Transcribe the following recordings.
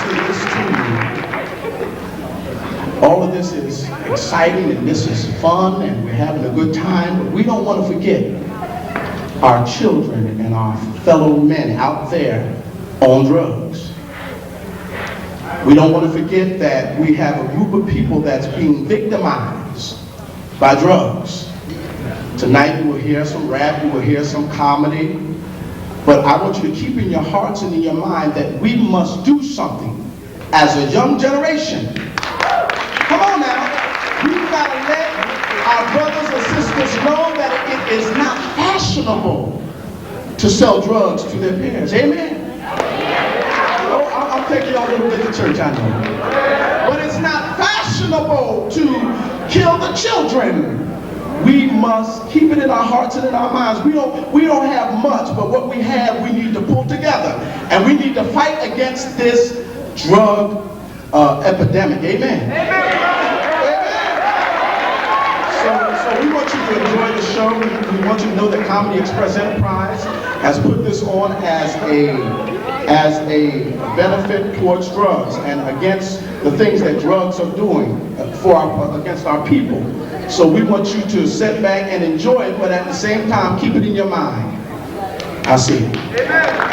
say this to you. All of this is exciting and this is fun and we're having a good time, but we don't want to forget our children and our fellow men out there on drugs. We don't want to forget that we have a group of people that's being victimized by drugs. Tonight you will hear some rap, you will hear some comedy, but I want you to keep in your hearts and in your mind that we must do something as a young generation. Come on now, we've got to let our brothers and sisters know that it is not fashionable to sell drugs to their parents. Amen? Oh, I'm taking y'all a little bit to church, I know. But it's not fashionable to kill the children. We must keep it in our hearts and in our minds. We don't have much, but what we have, we need to pull together. And we need to fight against this drug epidemic. Amen? Amen. So we want you to enjoy the show. We want you to know that Comedy Express Enterprise has put this on as a benefit towards drugs and against the things that drugs are doing against our people. So we want you to sit back and enjoy it, but at the same time, keep it in your mind. I see you. Amen.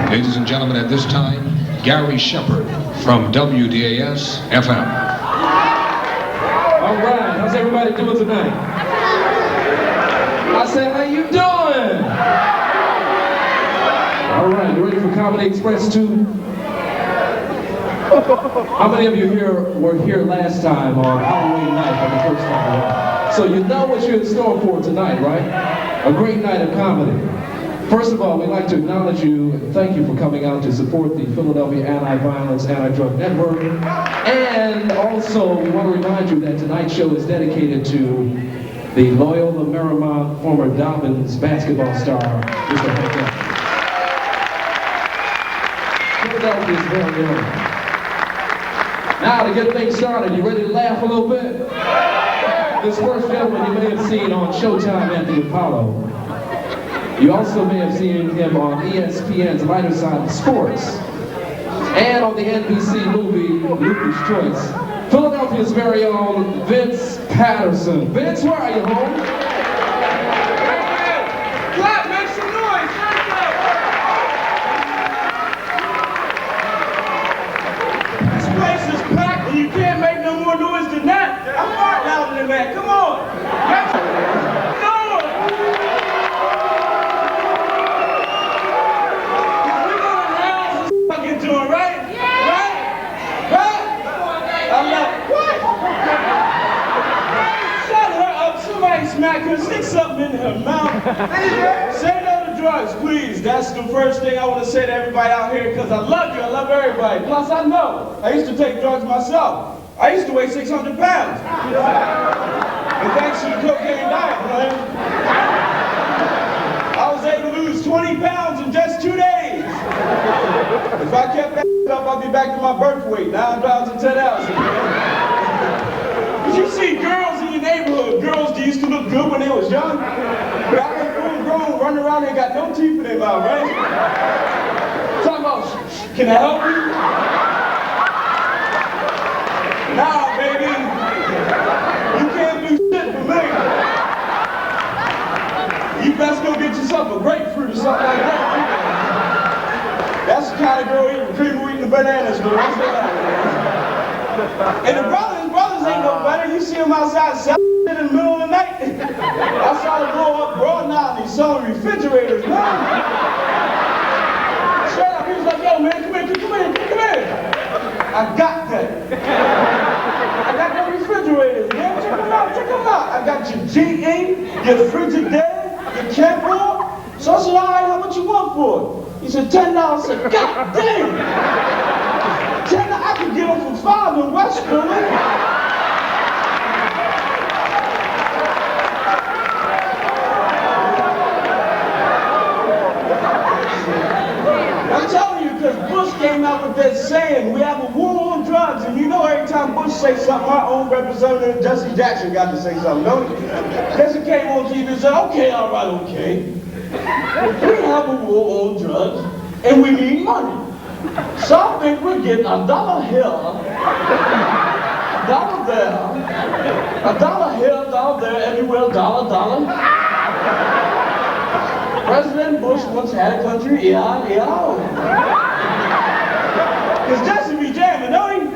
Ladies and gentlemen, at this time, Gary Shepard from WDAS FM. All right, how's everybody doing tonight? I said, how you doing? All right, you ready for Comedy Express 2? How many of you here were here last time on Halloween night for the first time? So you know what you're in store for tonight, right? A great night of comedy. First of all, we'd like to acknowledge you and thank you for coming out to support the Philadelphia Anti-Violence, Anti-Drug Network. And also, we want to remind you that tonight's show is dedicated to the Loyola Marymount former Dobbins basketball star, Mr. Hank Aaron. Philadelphia's very own. Now, to get things started, you ready to laugh a little bit? This first gentleman you may have seen on Showtime at the Apollo. You also may have seen him on ESPN's lighter side of sports and on the NBC movie Lucas Choice. Philadelphia's very own Vince Patterson. Vince, where are you, home? Clap, make some noise. This place is packed and you can't make no more noise than that. I'm far louder than that. Come on. Make some noise. We're going round this fucking joint, right? Right? Right? I love it. What? Shut her up. Somebody smack her. Stick something in her mouth. Say no to drugs, please. That's the first thing I want to say to everybody out here because I love you. I love everybody. Plus, I know. I used to take drugs myself. I used to weigh 600 pounds. And thanks to the cocaine diet, man, I was able to lose 20 pounds in just 2 days. If I kept that up, I'd be back to my birth weight, 9 pounds and 10 ounces. Did you see girls in your neighborhood? Girls that used to look good when they was young. Now they full grown, running around, they got no teeth in their mouth, right? Talking about, can I help you? Nah, baby. You can't do shit for me. You best go get yourself a grapefruit or something like that. That's the kind of girl eating people eating the bananas, but that's what happens. And the brothers ain't no better. You see them outside selling shit in the middle of the night. I saw them blow up broad now, these selling refrigerators, man. Straight up, he was like, yo, man, come here. I got that. I got the refrigerators, man. Check them out. I got your G8, your Frigidaire, your Campbell. So I said, all right, how much you want for it? He said, $10. I said, God damn! $10, I could get them for $5 in West Philly. I'm telling you, because Bush came out with that saying, we have a war on drugs, and you know every time Bush say something, our own representative, Jesse Jackson, got to say something, don't he? Jesse came on TV and said, okay, all right, okay. We have a war on drugs, and we need money. So I think we're getting $1 here, $1 there, $1 here, $1 there, everywhere, $1. President Bush once had a country, Because Jesse be jamming, don't he?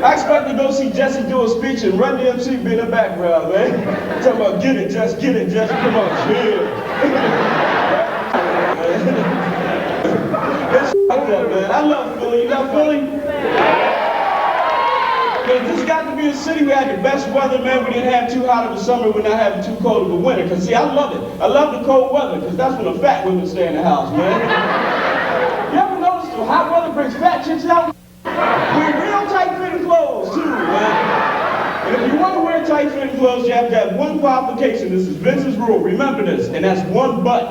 I expect to go see Jesse do a speech and Run DMC be in the background, man. Talking about get it, Jesse, come on, chill. Up, man. I love Philly. You love Philly? Because this got to be a city we had the best weather, man. We didn't have too hot of a summer. We're not having too cold of a winter. Because, see, I love it. I love the cold weather because that's when the fat women stay in the house, man. You ever notice the hot weather brings fat chicks out? Wear real tight-fitting clothes, too, man. And if you want to wear tight-fitting clothes, you have to have one qualification. This is Vince's rule. Remember this. And that's one butt.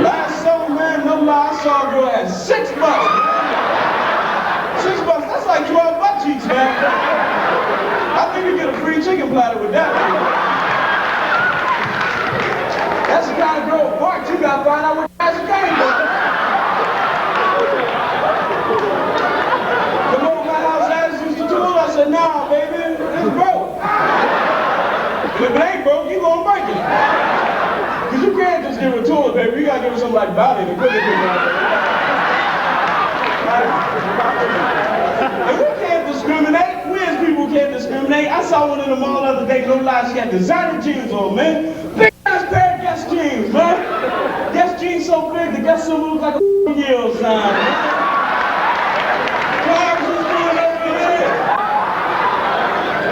Last summer, man, no lie, I saw a girl that had 6 bucks. $6, that's like 12 butt cheeks, man. I think you get a free chicken platter with that. That's the kind of girl Bart you gotta find out what guys are came from. Come over my house, asked used the tool. I said, nah, baby, it's broke. If it ain't broke, you gonna break it. Because you can't just give her a tool, baby. You gotta give her something like body to put it in there. And we can't discriminate. We as people can't discriminate. I saw one in the mall the other day, no lie, she had designer jeans on, man. Big ass pair of Guess jeans, man. Guess jeans so big, the Guess symbol looks like a yield sign. Cars was doing over there.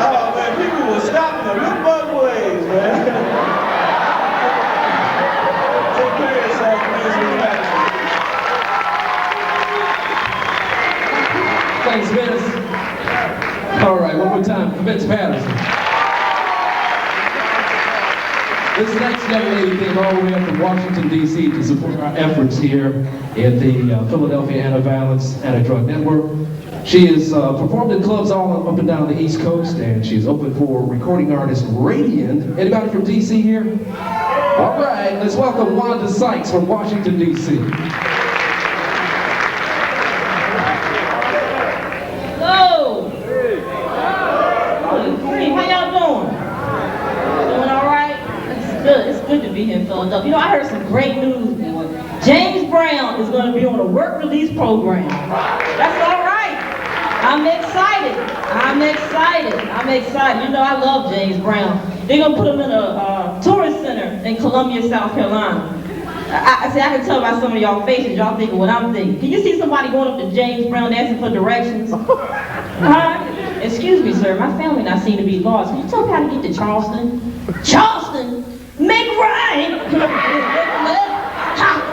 Oh, man, people were stopping them. Look both ways, man. Take care of yourself, man. Thanks, Vince. All right, one more time for Vince Patterson. This next young lady came all the way up from Washington, D.C. to support our efforts here in the Philadelphia Anti-Violence, Anti-Drug Network. She has performed in clubs all up and down the East Coast, and she's open for recording artist Radiant. Anybody from D.C. here? All right, let's welcome Wanda Sykes from Washington, D.C. Hello. Hey, how y'all doing? Doing all right? It's good. It's good to be here in Philadelphia. You know, I heard some great news, boy. James Brown is going to be on a work release program. That's all right. I'm excited. I'm excited. I'm excited. You know, I love James Brown. They're going to put him in a tourist center in Columbia, South Carolina. I can tell by some of y'all faces, y'all thinking what I'm thinking. Can you see somebody going up to James Brown asking for directions? Excuse me, sir. My family not seem to be lost. Can you tell me how to get to Charleston? Charleston? Make right.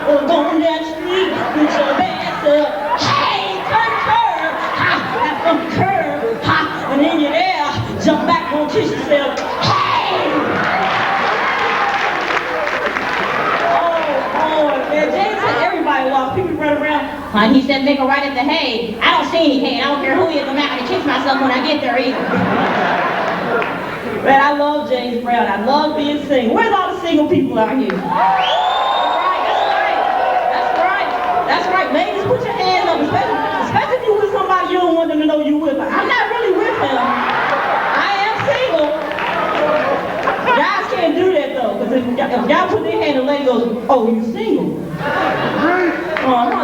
Or go down the street with your ass up. Hey, turn curve. From curve. And then you're there. Jump back, go kiss yourself. Hey! Yeah, James said everybody lost. People run around. He said make a right at the hay. I don't see any hay. I don't care who he is. I'm not going to kiss myself when I get there either. Man, I love James Brown. I love being single. Where's all the single people out here? That's right. Ladies, put your hands up. Especially if you're with somebody you don't want them to know you with. I'm not really with him. I am single. Guys can't do that though. Because if y'all put their hand and the lady goes, oh, you single?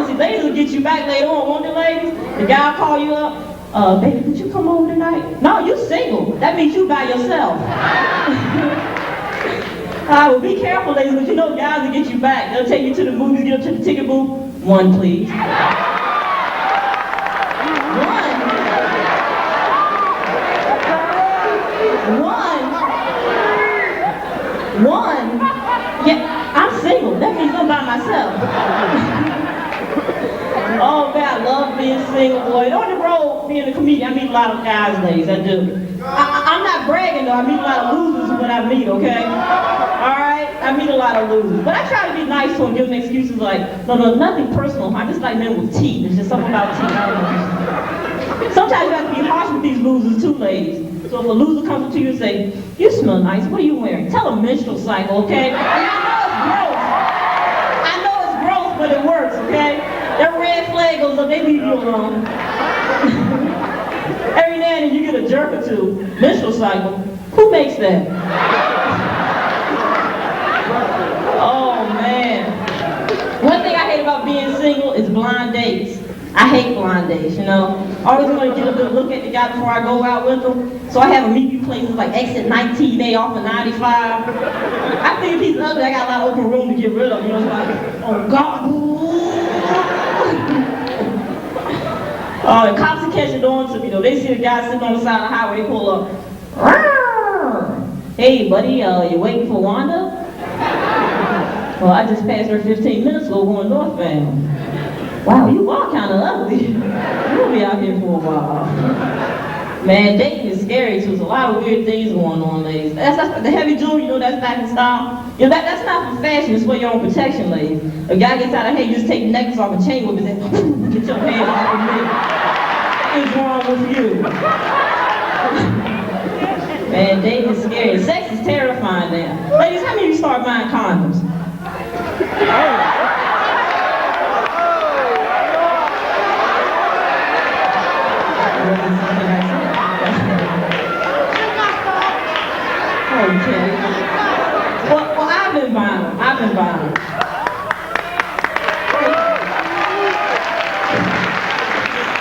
See, ladies will get you back later on, won't they, ladies? The guy will call you up, baby, could you come over tonight? No, you single. That means you by yourself. Well, be careful, ladies, because you know guys will get you back. They'll take you to the movies, get up to the ticket booth. One, please. One. Yeah, I'm single. That means I'm by myself. Oh man, I love being single, boy. On the road, being a comedian, I meet a lot of guys, ladies. I do. I'm not bragging though. I meet a lot of losers when I meet. Okay. All right. I meet a lot of losers, but I try to be nice to them, give them excuses like, no, nothing personal. I just like men with teeth. There's just something about teeth. I don't know. Sometimes you have to be harsh with these losers too, ladies. So if a loser comes up to you and say, you smell nice, what are you wearing? Tell them menstrual cycle, okay? I know it's gross, but it works, okay? That red flag goes up, they leave you alone. Every now and then you get a jerk or two. Menstrual cycle, who makes that? Oh man. One thing I hate about being single is blind dates. I hate blind dates, you know. Always want to get a good look at the guy before I go out with him. So I have him meet me places like exit 19A off of 95. I think if he's ugly, I got a lot of open room to get rid of. You know, it's like, oh God. The cops are catching on to me though. They see the guy sitting on the side of the highway, they pull up. Hey buddy, you waiting for Wanda? Well, I just passed her 15 minutes ago going northbound. Wow, you are kind of ugly. You'll be out here for a while. Man, dating is scary too. There's a lot of weird things going on, ladies. That's the heavy jewelry, you know, that's back in style. You know, that's not for fashion, it's for your own protection, ladies. A guy gets out of here, you just take the necklace off and chain with it and get your hands off of me. What is wrong with you? Man, dating is scary. Sex is terrifying now. Ladies, how many of you start buying condoms? Okay. Well, I've been buying them.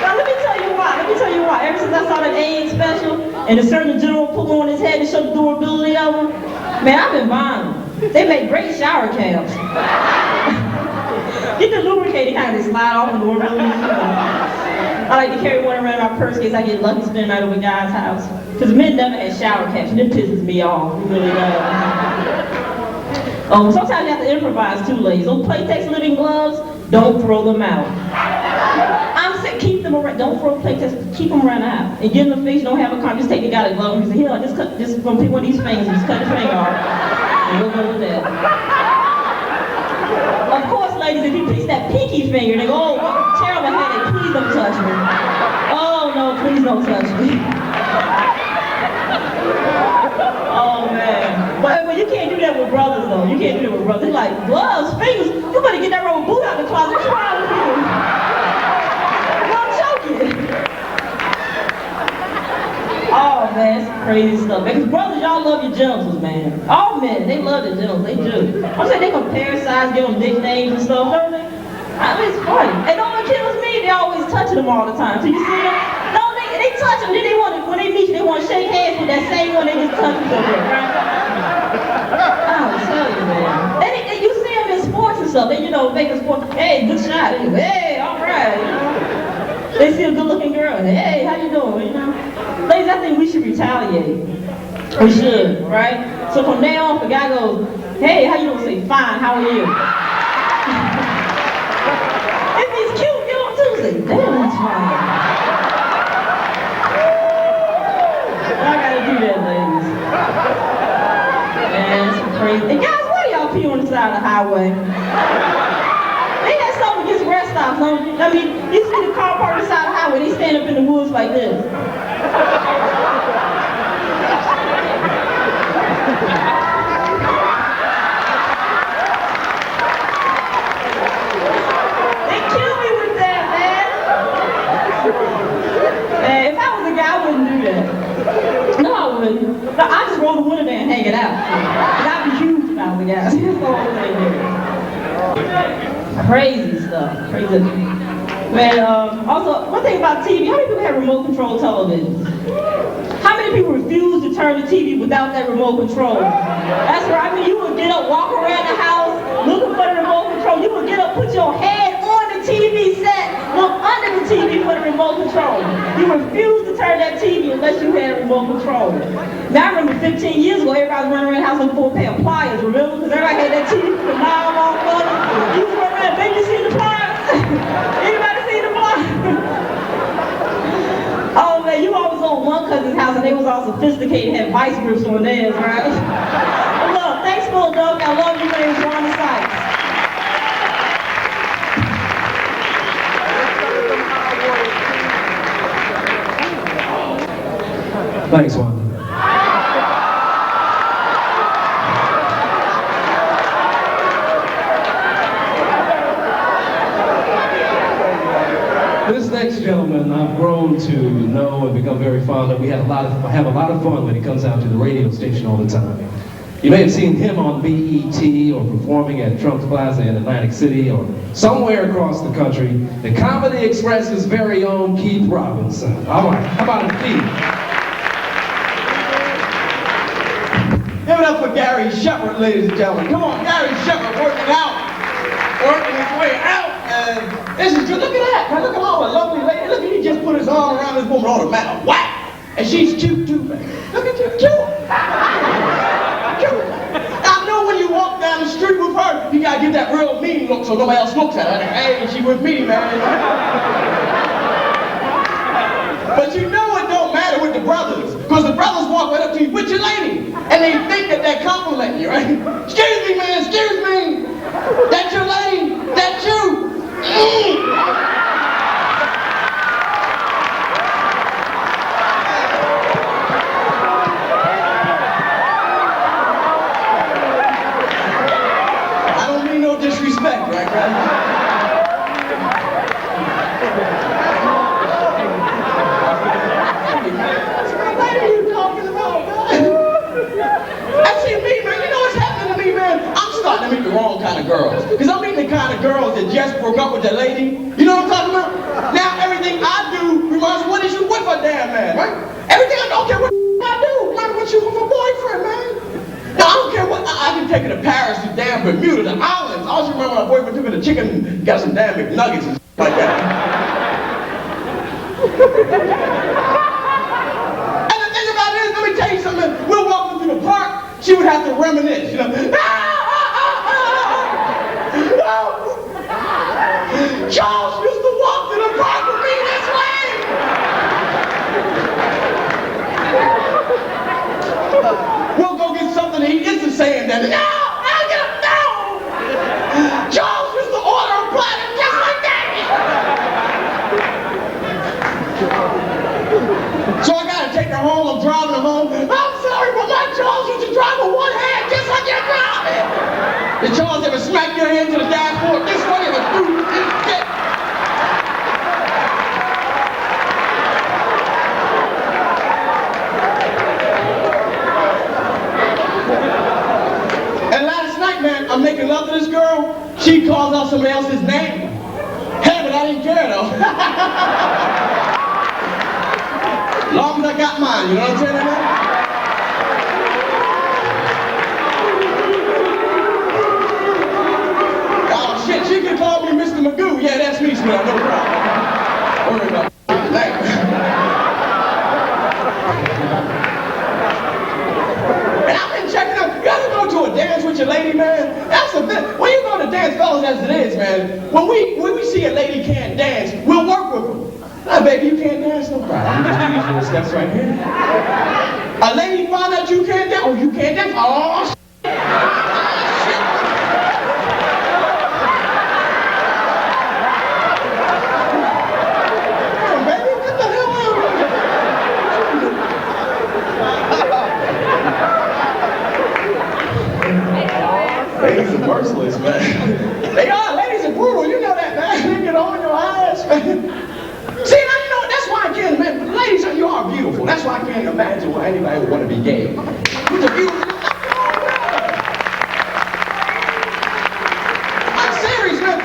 Now, let me tell you why. Ever since I saw that AIDS special, and the Surgeon General put on his head to show the durability of them, man, I've been buying them. They make great shower caps. Get the lubricating kind of slide off and durability. I like to carry one around my purse in case I get lucky spending the night over a guy's house. Because men never had shower caps, and it pisses me off. It really does. Sometimes you have to improvise too, ladies. Those Playtex living gloves, don't throw them out. I'm saying keep them around. Don't throw Playtex, keep them around the house. And give them the face, you don't have a car, just take the guy the glove and say, here, just from one of these fingers, just cut the finger off. And we'll go with that. Of course, ladies, if you piece that pinky finger, they go, oh, what terrible headache, please don't touch me. Oh, please don't touch me. Oh man. But you can't do that with brothers though. You can't do that with brothers. They're like, gloves, fingers, you better get that rubber boot out the closet. What's wrong with you? No, I'm joking. Oh man, it's crazy stuff. Because brothers, y'all love your genitals, man. All men, they love their genitals. They do. I'm saying they compare size, give them nicknames and stuff, don't they? I mean, it's funny. And don't it kills me? They always touching them all the time. So you see them? No, they touch them. Then they want to, when they meet you, they want to shake hands with that same one they just touched you with, right? I'll tell you, man. And you see them in sports and stuff. They, making sports. Hey, good shot. They go, hey, all right. They see a good-looking girl. Hey, how you doing? Ladies, I think we should retaliate. We should, right? So from now on, if a guy goes, hey, how you doing? Say, fine, how are you? If he's cute, you don't too. Say, damn, that's fine. I gotta do that, ladies. Man, it's crazy. And guys, why do y'all pee on the side of the highway? They got something against rest stops, don't you? I mean, you see the car parked on the side of the highway, they stand up in the woods like this. They kill me with that, man. Man, if I was a guy, I wouldn't do that. No, I wouldn't. No, I just roll the window down and hang it out. And I'd be huge if I was a guy. That's all I'm saying. Crazy stuff. Crazy. Man, also, one thing about TV, how many people have remote control television? How many people refuse to turn the TV without that remote control? That's right. I mean, you would get up, walk around the house, looking for the remote control. You would get up, put your head on the TV set, look under the TV for the remote control. You refuse to turn that TV unless you had a remote control. Now, I remember 15 years ago, everybody was running around the house looking for a pair of pliers, remember? Because everybody had that TV with the knob on it. You was running around, baby, you see the pliers? Anybody see the pliers? Oh man, you always on one cousin's house and they was all sophisticated, had vice grips on theirs, right? But look, thanks Philadelphia, I love you, man, Wanda Sykes. Thanks, Wanda. This next gentleman I've grown to know and become very fond of. We have a lot of fun when he comes out to the radio station all the time. You may have seen him on BET or performing at Trump's Plaza in Atlantic City or somewhere across the country. The Comedy Express's very own Keith Robinson. All right, how about him, Keith? Give it up for Gary Shepard, ladies and gentlemen. Come on, Gary Shepard working his way out. And this is good. Look at that. Now look at all the lovely lady. Look at he just put his arm around this woman on the mat. Whack! And she's cute too, man. Look at you, cute. Cute. I know when you walk down the street with her, you gotta give that real mean look so nobody else looks at her. Hey, she with me, man. But you know it don't matter with the brothers, because the brothers walk right up to you with your lady, and they think that they're complimenting you, right? Excuse me, man, excuse me. That's your lady, that's you. I don't mean no disrespect, right? What are you talking about, man? I see me, man. You know what's happening to me, man? I'm starting to meet the wrong kind of girls. Because I'm meeting the kind of girls that just broke up with their lady. You know what I'm talking about? Now everything I do reminds me, what did you with a damn man, right? Everything I don't care what I do. Like what you with a boyfriend, man. Now I don't care what I can take her to Paris, to damn Bermuda, the islands. I also remember my boyfriend took her to chicken, got some damn McNuggets and like that. Let me tell you something. We're walking through the park. She would have to reminisce, you know. Charles used to walk to the park with me this way. We'll go get something to eat. It's the saying that. No, Charles used to order a platter just like that. your hand to the dashboard. This way is a food. And last night, man, I'm making love to this girl. She calls out somebody else's name. Hey, but I didn't care though. Long as I got mine, you know what I'm saying, man? Oh shit, she can call me Mr. Magoo. Yeah, that's me, Smell, no problem. Don't worry about it. And I've been checking out. You ever go to a dance with your lady, man? That's a bit. When you go to dance, fellas, as it is, man. When we see a lady can't dance, we'll work with them. Nah, baby, you can't dance, no problem. I'm just using the steps right here. A lady find out you can't dance. Oh, you can't dance? Oh, shit. Damn, baby, what the hell are you? Ladies are merciless, man. They are. Ladies are brutal. You know that, man. They get on your ass, man. See, now you know, that's why I can't imagine. Ladies, you are beautiful. That's why I can't imagine why anybody would want to be gay. You're beautiful. I'm serious, man.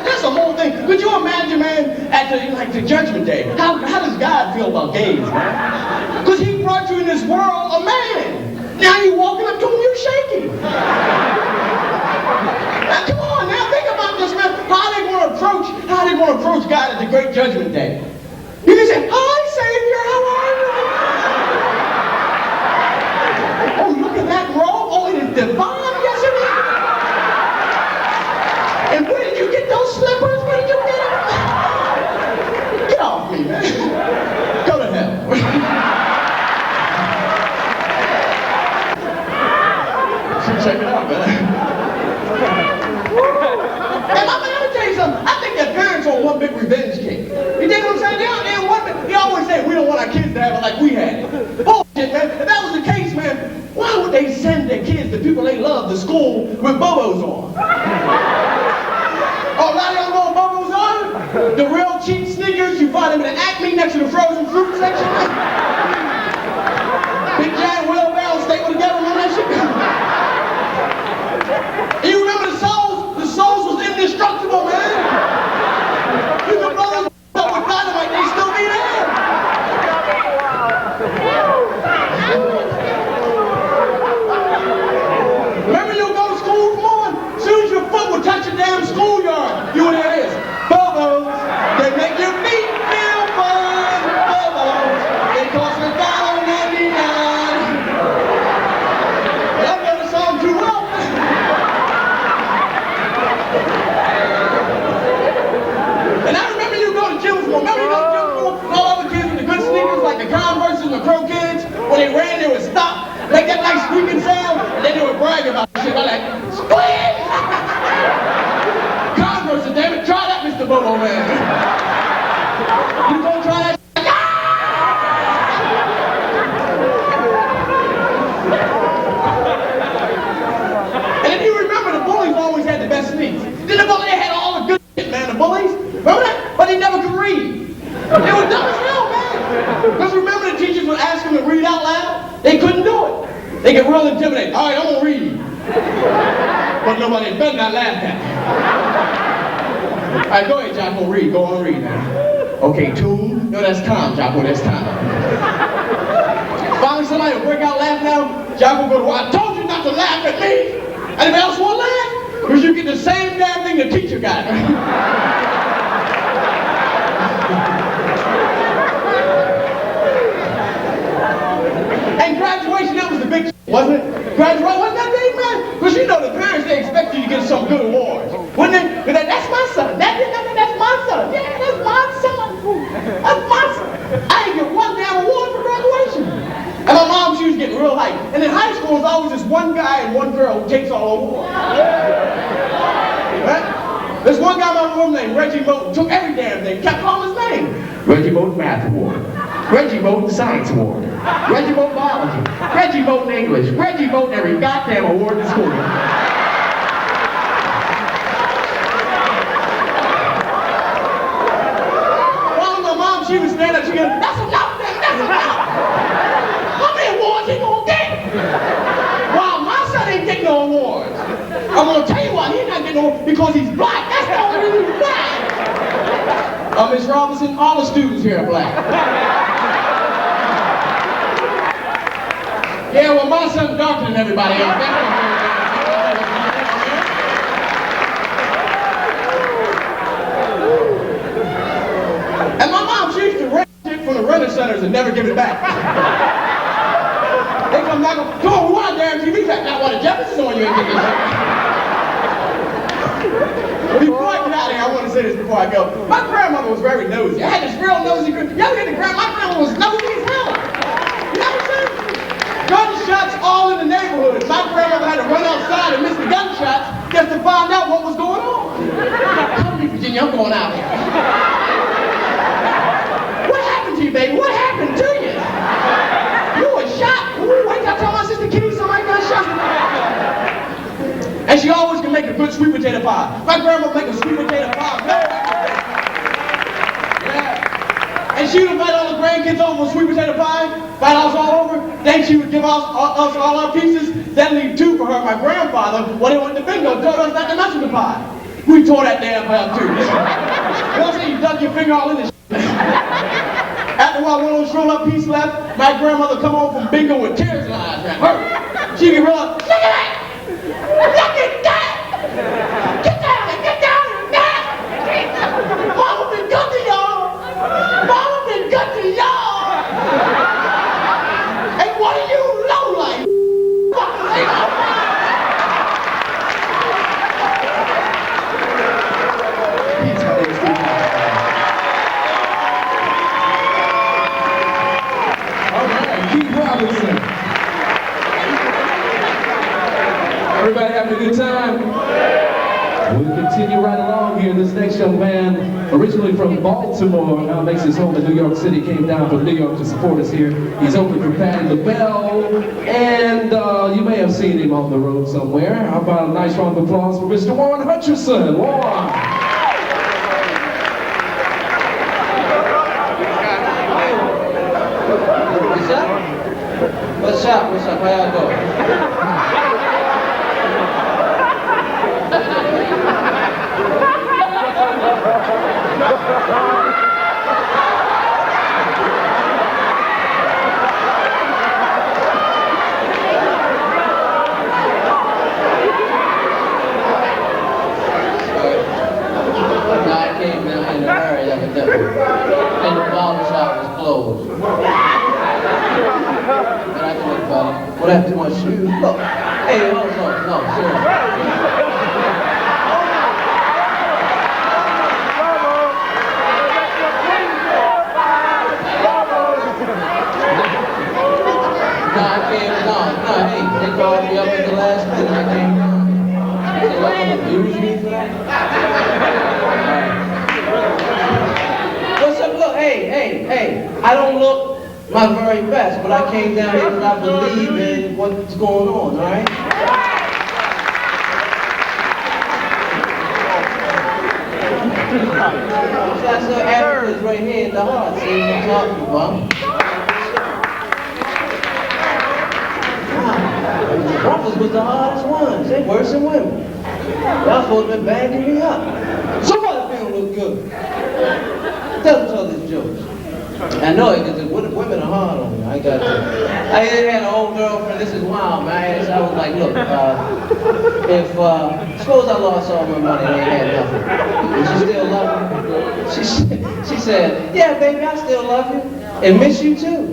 That's the whole thing. Could you imagine, man, at the judgment day? How does God feel about gays, man? Because he brought you in this world a man. Now you walking up to him, you shaking. Now come on, now think about this, man. How they going to approach God at the great judgment day? You can say, "Hi, Savior, how are you?" Oh, look at that robe. Oh, it is divine. Yes, it is. And where did you get those slippers? Where did you get them? Get off me, man. Go to hell. Check it out, man. Hey, mama, let me tell you something. I think their parents are one big revenge kick. You dig what I'm saying? They always say we don't want our kids to have it like we had it. Bullshit, man. If that was the case, man, why would they send their kids, the people they love, to school with bobos on? Oh, a lot of y'all know what bobos are? The real cheap sneakers, you find them in the Acme next to the frozen fruit section. Big giant wheelbarrow stapled together on that shit. You remember the soles? The soles was indestructible, man. You can blow them up with dynamite, they still be there. Remember you go to school, come on? As soon as your foot would touch the damn schoolyard, you would hear this. Bobos, they make your feet feel fun. Bobos, they cost $1.99. Y'all know the song too well. And I remember you go to gym school. Remember you go to gym school? And all other kids with the good sneakers, like the Converse and the Crow kids, when they ran, they would stop, make that nice squeaking sound, and then they would brag about shit. They're like, squeak! Converse, damn it, try that, Mr. Bobo, man. You gonna try that? And if you remember, the bullies always had the best sneaks. Then the bullies had all the good shit, man, the bullies. Remember that? But they never could read. They were dumb as hell, man. Because remember the teachers would ask them to read out loud? They couldn't do it. They get real intimidated. All right, I'm gonna read. But nobody better not laugh at me. All right, go ahead, Jocko, read. Go on, read now. Okay, tune. No, that's Tom, Jocko, that's Tom. Finally, somebody will break out laughing now. Jocko will go, well, I told you not to laugh at me. Anybody else want to laugh? Because you get the same damn thing the teacher got. And graduation, that was the big wasn't it? Graduation, wasn't that big, man? Because you know the parents, they expect you to get some good awards. Wouldn't they? That's my son. That's my son. Yeah, that's my son. That's my son. I didn't get one damn award for graduation. And my mom, she was getting real hyped. And in high school, there's always this one guy and one girl who takes all the awards. Right? There's one guy in my room named Reggie Moten, took every damn thing, kept calling his name. Reggie Moten Math Award. Reggie Moten Science Award. Reggie Moten Biology. Reggie Moten English. Reggie Moten every goddamn award in school. picking on him because he's black. That's the only reason he's black. Miss Robinson, all the students here are black. Yeah, well, my son's darker than everybody else. And my mom, she used to rent shit from the rental centers and never give it back. They come back and come on, we want a damn TV back. Now, what, a Jefferson on you ain't getting this shit. Before I get out of here, I want to say this before I go. My grandmother was very nosy. I had this real nosy girl. Y'all get the my grandmother was nosy as hell. You know what I'm saying? Gunshots all in the neighborhood. My grandmother had to run outside and miss the gunshots just to find out what was going on. Come to me, Virginia, I'm going out here. What happened to you, baby? What happened to you? You were shot. Ooh, wait till I tell my sister Kitty somebody got shot. And she always can make a good sweet potato pie. My grandma make a sweet potato pie. Yeah. And she would invite all the grandkids over for sweet potato pie, invite us all over. Then she would give us all our pieces, then leave 2 for her and my grandfather when they went to bingo, told us not to mess with the pie. We tore that damn pie up too. You know what I'm saying? You dug your finger all in this. After a while, one of those roll-up piece left, my grandmother come home from bingo with tears in her eyes. She can roll up, look at that! Look at that! Get down and get down and back! Mama been good to y'all! Mama been good to y'all! And what are you low-life? Everybody having a good time? We'll continue right along here. This next young man, originally from Baltimore, now makes his home in New York City, came down from New York to support us here. He's opening for Patti LaBelle, and you may have seen him on the road somewhere. How about a nice round of applause for Mr. Warren Hutcherson? Warren! What's up? What's up? How y'all doing? I came down in a hurry like a devil. And the barbershop was closed. What happened to my shoes? Look. Hey, no, seriously. Hey, they called me up at the last minute. I came down. They said, y'all gonna abuse me for that? What's up? Look, hey. I don't look my very best, but I came down here because I believe in what's going on, all right? That's the Africans right here in the heart. See what I'm talking about? Brothers was the hardest ones. They worse than women. Y'all supposed to be banging me up. Somebody feeling look good. Tell these jokes. I know it, because women are hard on me. I got to. I had an old girlfriend. This is wild, man. I was like, look, suppose I lost all my money and I ain't had nothing. Would you still love me? She said, yeah, baby, I still love you and miss you too.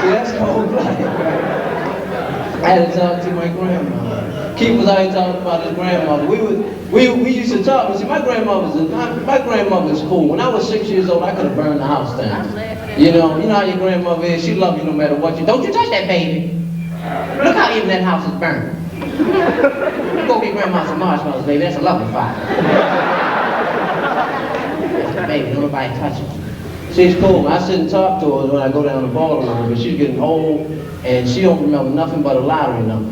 See, that's cold-blooded. I had to talk to my grandma. Keith was out here talking about his grandmother. We used to talk, but see, my grandmother's cool. When I was 6 years old, I could have burned the house down. You know how your grandmother is. She loves you no matter what you. Don't you touch that baby. Look how even that house is burned. Go get grandma some marshmallows, baby. That's a lovely fire. Baby, don't nobody touch her. She's cool. I sit and talk to her when I go down to Baltimore, but she's getting old and she don't remember nothing but a lottery number.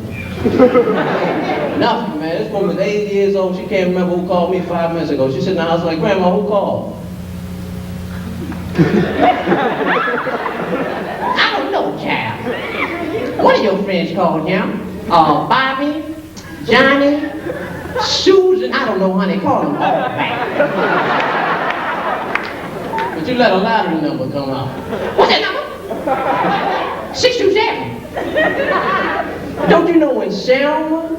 Nothing, man. This woman's 80 years old. She can't remember who called me 5 minutes ago. She sit in the house like, Grandma, who called? I don't know, child. One of your friends called, now. Bobby, Johnny, Susan, I don't know how they call them all back. But you let a lottery number come out. What's that number? 627. Don't you know when Selma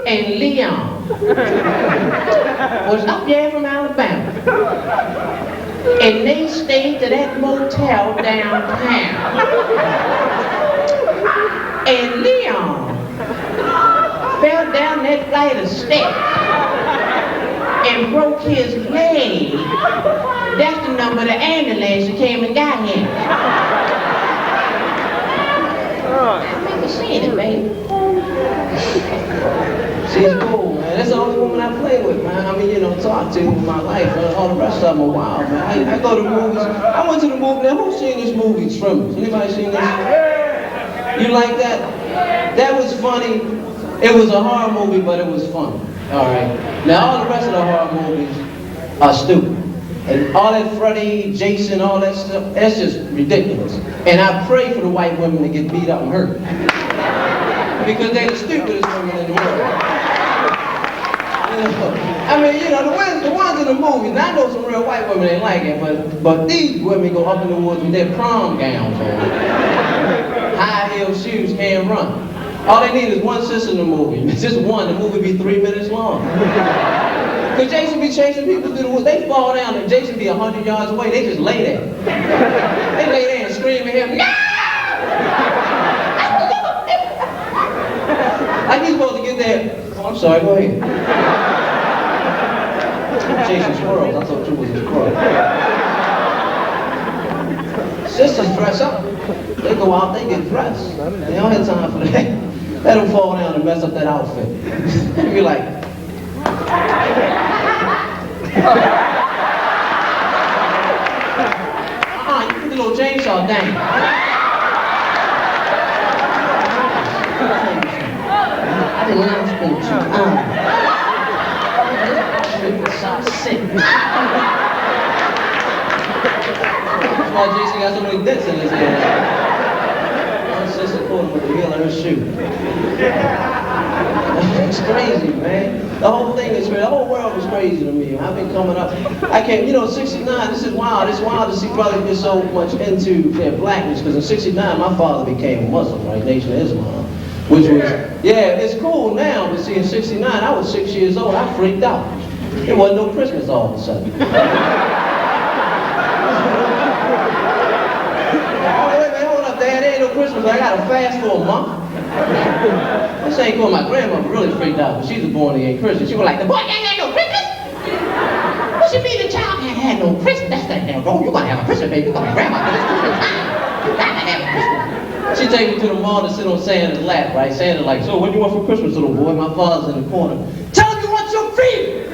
and Leon was up there from Alabama, and they stayed to that motel downtown, and Leon fell down that flight of steps and broke his leg. That's the number of the ambulance that came and got him. I remember seeing it, baby. She's cool, man. That's the only woman I play with, man. I mean, you know, talk to in my life. All the rest of them are wild, man. I go to movies. I went to the movie. Now, who's seen this movie, Tremors? Anybody seen this? You like that? That was funny. It was a horror movie, but it was funny. All right. Now, all the rest of the horror movies are stupid. And all that Freddy, Jason, all that stuff, that's just ridiculous. And I pray for the white women to get beat up and hurt. Because they're the stupidest women in the world. You know, I mean, you know, the ones in the movies, now I know some real white women ain't like it, but these women go up in the woods with their prom gowns on. High heel shoes, can't run. All they need is one sister in the movie. It's just one, the movie be 3 minutes long. Because Jason be chasing people through the woods. They fall down and Jason be 100 yards away. They just lay there. They lay there and scream at him, no! Like he's supposed to get there. Oh, I'm sorry, go ahead. Chasing squirrels. I thought you was a squirrel. Sisters dress up. They go out, they get dressed. They don't have time for that. Let them fall down and mess up that outfit. You're like, you put the little chainsaw down. I didn't know I was going to sick. That's why Jason got so many dents in his head. My sister pulled him with the heel of her shoe. It's crazy, man. The whole thing is crazy. The whole world is crazy to me. I've been coming up. I can't, you know, 69, this is wild. It's wild to see brothers get so much into their blackness. Because in 69, my father became a Muslim, right? Nation of Islam. Which was, yeah, it's cool now. But see, in 69, I was 6 years old. I freaked out. There wasn't no Christmas all of a sudden. Oh, wait, man, hold up, Dad. There ain't no Christmas. I got to fast for a month. This ain't cool. My grandmother really freaked out, but she's a born-again Christian. She was like, the boy can't have no Christmas? What you mean the child can't have no Christmas? That's that damn wrong. You're going to have a Christmas, baby. You're going to be grandma. It's Christmas time. You got to have a Christmas. She takes me to the mall to sit on Santa's lap, right? Santa's like, so what do you want for Christmas, little boy? My father's in the corner. Tell him you want your feet!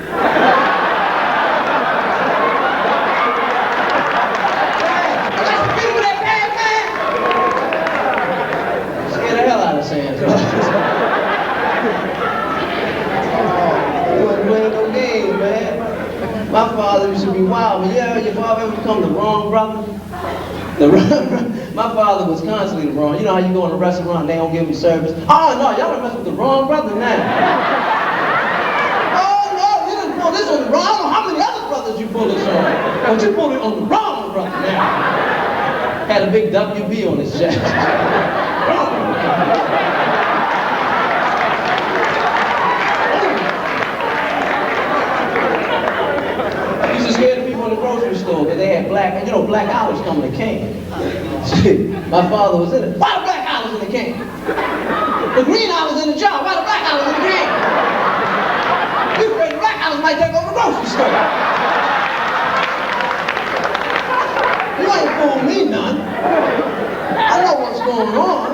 My father used to be wild, but yeah, your father ever become the wrong brother? My father was constantly the wrong. You know how you go in a restaurant and they don't give you service? Oh no, y'all done messed with the wrong brother now. Oh no, you didn't pull this on the wrong. I don't know how many other brothers you pull this on, but you pulled it on the wrong brother now. Had a big WB on his chest. The grocery store because they had black, you know, black olives come in a can. My father was in it. Why the black olives in the can? The green olives in the jar. Why the black olives in the can? You afraid the black olives might take over the grocery store. You ain't fooling me none. I know what's going on.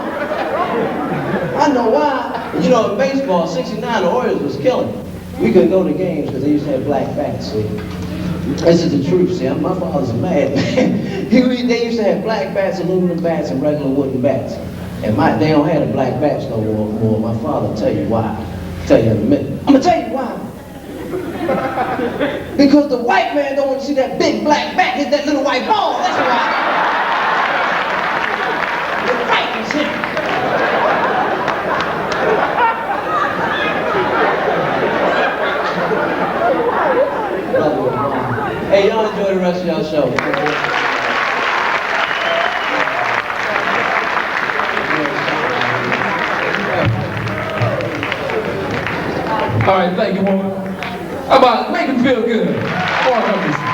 I know why. You know, in baseball, 69, the Orioles was killing. We couldn't go to games because they used to have black bats, see. This is the truth, see. My father's a madman. They used to have black bats, aluminum bats, and regular wooden bats. And they don't have the black bats no more. My father will tell you why. I'll tell you in a minute. I'm going to tell you why. Because the white man don't want to see that big black bat hit that little white ball. That's why. The fight is him. All right, thank you, woman. How about make him feel good? More Hutchinson.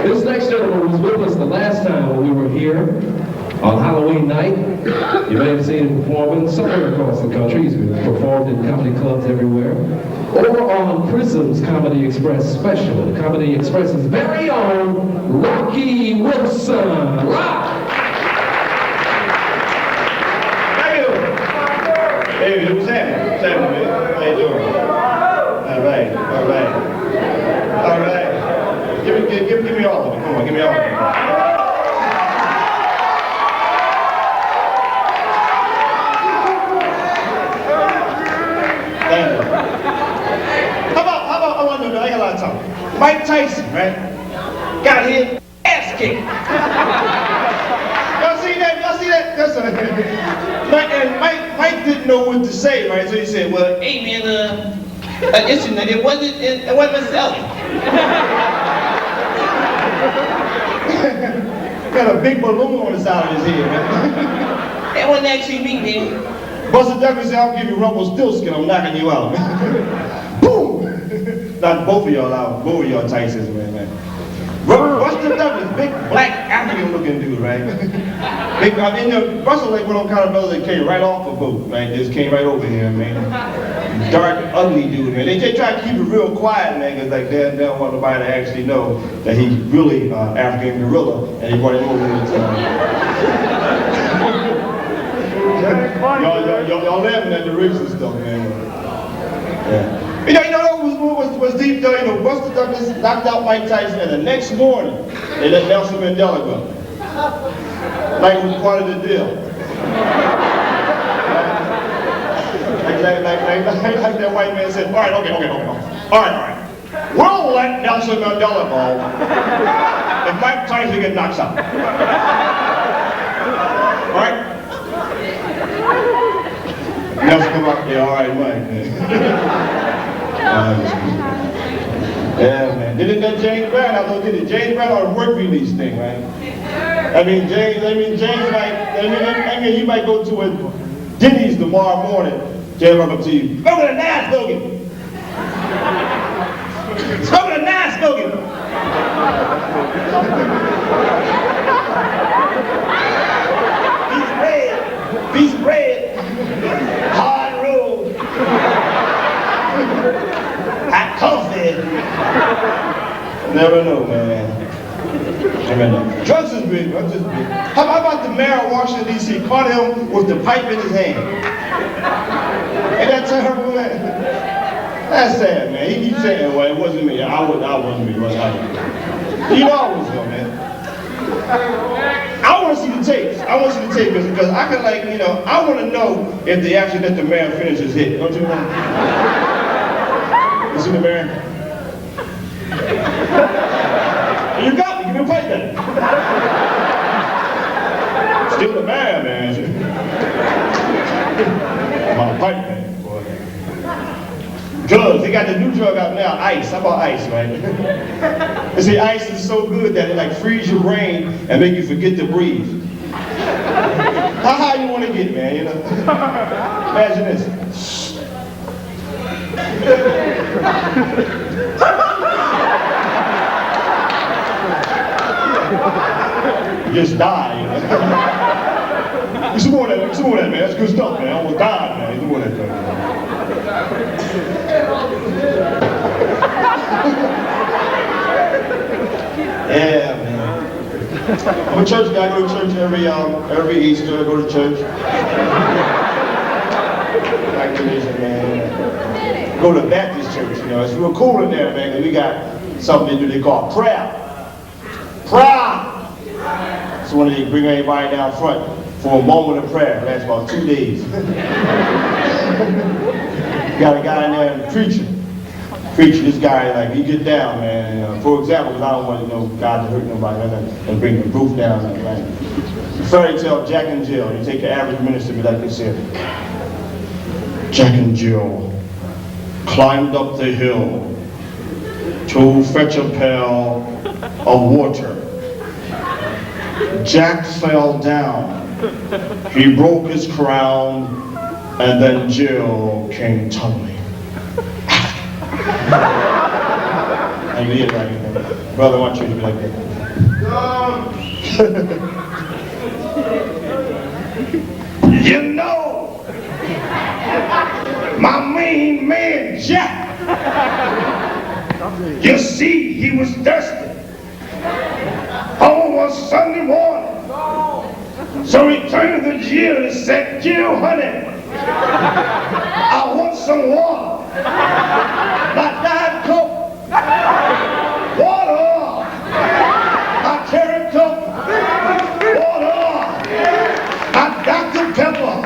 This next gentleman was with us the last time when we were here on Halloween night. You may have seen him performing somewhere across the country. He's performed in comedy clubs everywhere. Over on Prism's Comedy Express special, Comedy Express's very own Rocky Wilson. Rock! Hey, what's happening? What's happening, man? How you doing? All right, all right. All right. Give me all of it. Come on, give me all of it. Thank you. How about, I want to know, I got a lot of time. Mike Tyson, right? Got his ass kicked. Y'all see that? Y'all see that? That's Mike didn't know what to say, right? So he said, well, hey man, it wasn't myself. Got a big balloon on the side of his head, man. That wasn't actually me, man. Buster Douglas said, I'll give you Rumpelstiltskin, I'm knocking you out. Boom! Knocked both of y'all out, both of y'all Tysons, man. Buster Douglas, big black African looking dude, right? Big, I mean, Buster like one of them kind of brothers that came right off a boat, right? Just came right over here, man. Dark, ugly dude, man. They try to keep it real quiet, man, because like they don't want nobody to actually know that he's really African gorilla, and he brought him over here. Y'all laughing at the rigs and stuff, man. Yeah. You know what was deep though? You know, Buster Douglas knocked out Mike Tyson, and the next morning they let Nelson Mandela go. Like it was part of the deal. Like that white man said, all right, okay. All right. We'll let Nelson Mandela go if Mike Tyson gets knocked out. All right? Nelson come up, yeah, all right, Mike. Yeah, man. Didn't that James Brown? I thought did it. James Brown on a work release thing, right? I mean, James might. You might go to a Denny's tomorrow morning. James come up to you. Go to the nice Logan. Go to the nice Logan. Piece of bread. Hard roll. Hot coffee. Never know, man. Never know. Drugs is big. How about the mayor of Washington, D.C. caught him with the pipe in his hand? Ain't that terrible, man? That's sad, man. He keeps saying, well, it wasn't me. I wasn't me. You know I was though, man. I want to see the tapes. Because I can I want to know if they actually let the mayor finish his hit. Don't you know? You see the mayor? You got me. Give me a pipe then. Still the mayor, man. I'm on a pipe, man, boy. Drugs. They got the new drug out now, ice. How about ice, right? You see, ice is so good that it like frees your brain and make you forget to breathe. How high you want to get, man, you know? Imagine this. Just die, you know? Some more of that, man. That's good stuff, man. I almost died, man. Some more of that stuff. Yeah, man. I'm a church guy. I go to church every Easter. I go to church. Like tradition, man. Go to Baptist church, you know. It's real cool in there, man, because we got something to do they call prayer. Prayer! So when they bring everybody down front for a moment of prayer, it lasts about 2 days. Got a guy in there preaching. This guy, like, he get down, man. For example, because I don't want God to hurt nobody and bring the roof down. Like, the fairy tale Jack and Jill. You take the average minister, be like this here. Jack and Jill climbed up the hill to fetch a pail of water. Jack fell down He broke his crown, and then Jill came tumbling. I mean it right here. Brother, I want you to be like that. You know, my main man, Jack. You see, he was thirsty on one Sunday morning. So he turned to Jill and said, Jill, honey, I want some water. My Diet Coke, water, my Cherry Coke, water, my Dr. Pepper.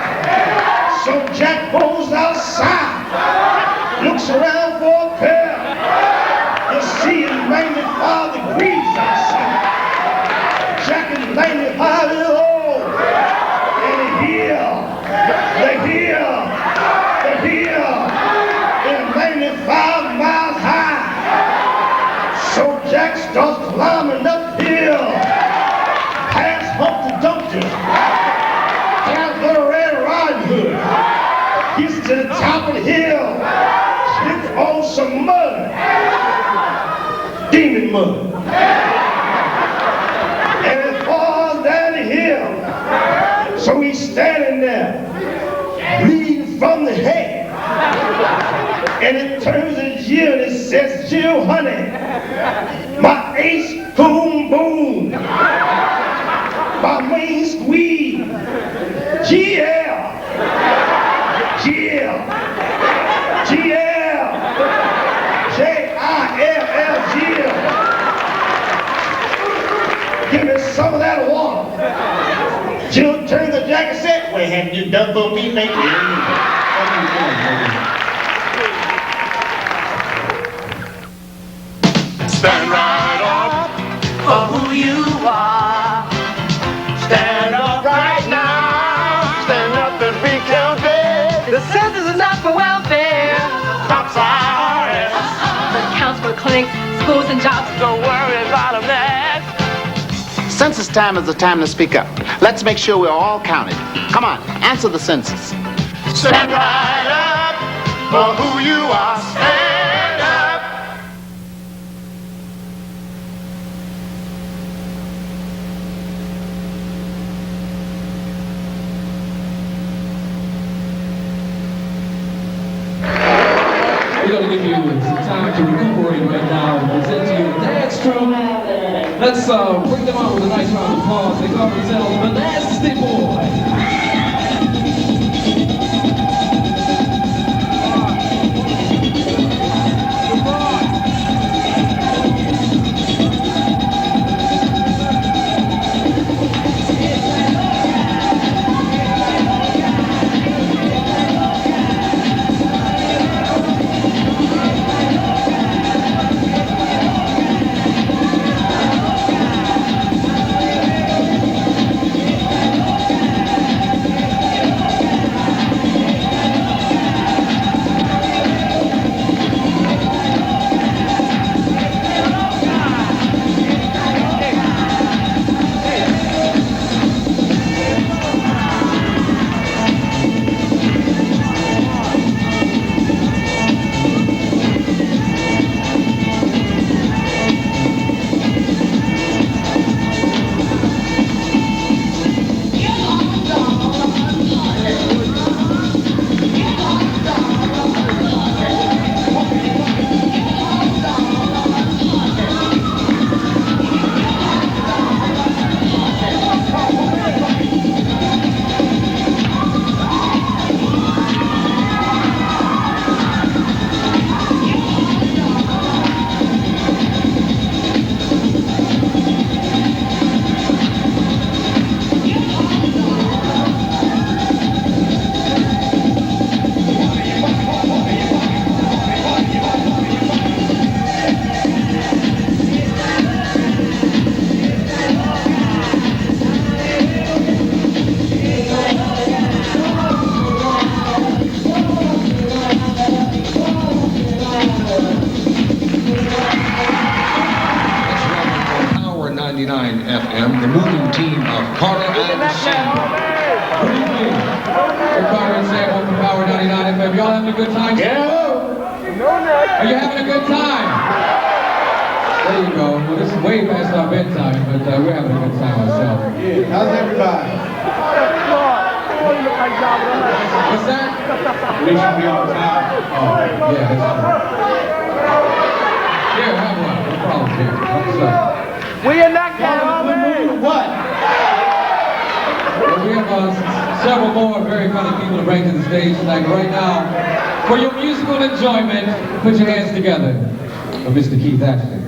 So Jack goes outside, looks around for a pair. You see, it's 95 degrees outside. Jack is 95 years old. And the hill is 95 miles high. So Jack starts climbing uphill, past Humpty Dumpty, past Little Red Riding Hood, gets to the top of the hill, slips on some mud, demon mud. And it falls down the hill. So he's standing there, bleeding from the head. And it turns to Jill and it says, Jill, honey, my ace boom boom, my main squeeze, Jill, Jill, Jill. Give me some of that water. Jill turned to Jack and said, what have you done for me, baby? Stand right up for who you are. Stand up right now. Stand up and be counted. The census is not for welfare. Cops are It counts for clinics, schools, and jobs. Don't worry about them next. Census time is the time to speak up. Let's make sure we're all counted. Come on, answer the census. Stand right up for who you are. Stand up. We're going to give you some time to recuperate right now and present to you the dance troupe. Let's bring them out with a nice round of applause. They call themselves the Nasty Boys. FM, the moving team of Carter and Sam. y'all having a good time? Yeah. Are you having a good time? There you go. Well, this is way past our bedtime, but we're having a good time ourselves. Yeah, how's everybody? What's that? They should be on time. Oh, yeah, that's true. Here, have one. No problem here. What's up? We in that car, What? Well, we have several more very funny people to bring to the stage tonight. But right now, for your musical enjoyment, put your hands together for Mr. Keith Ashton.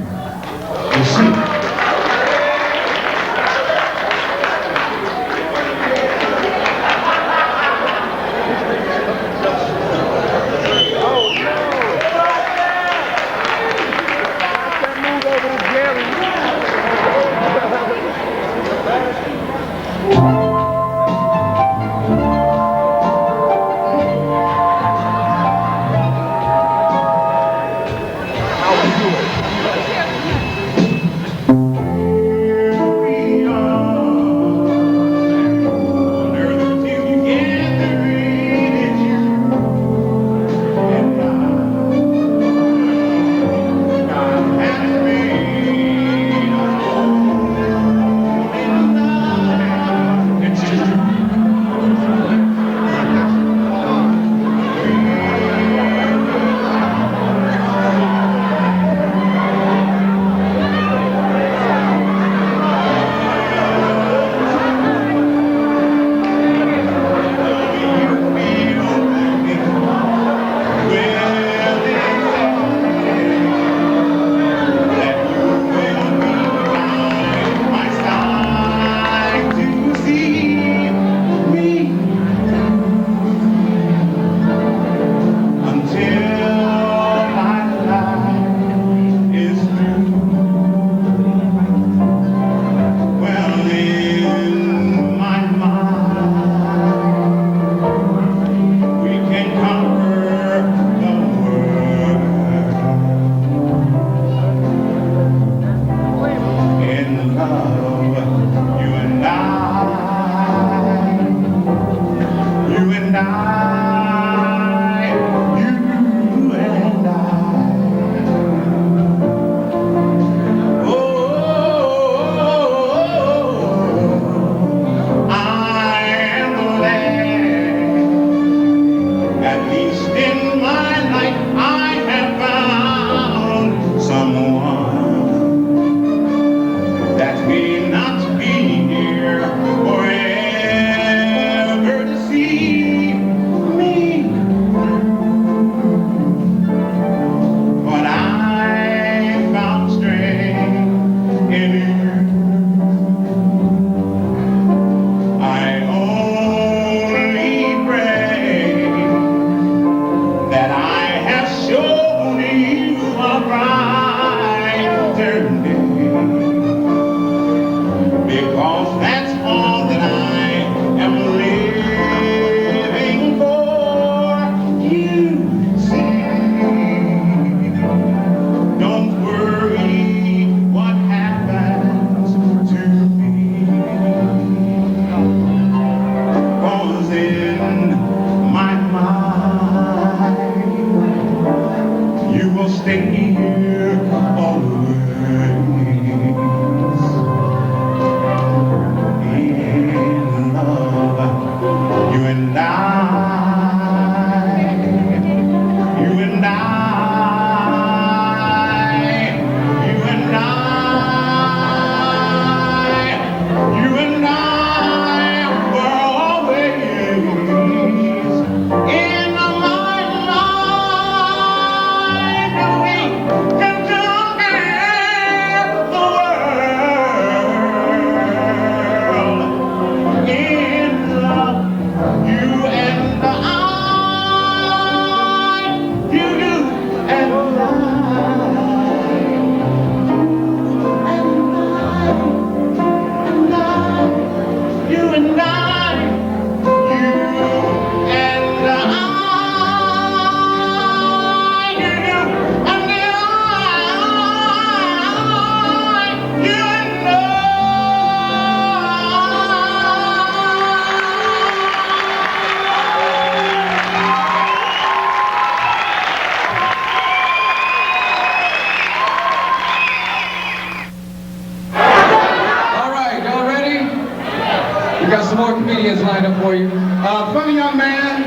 some more comedians lined up for you. Funny young man,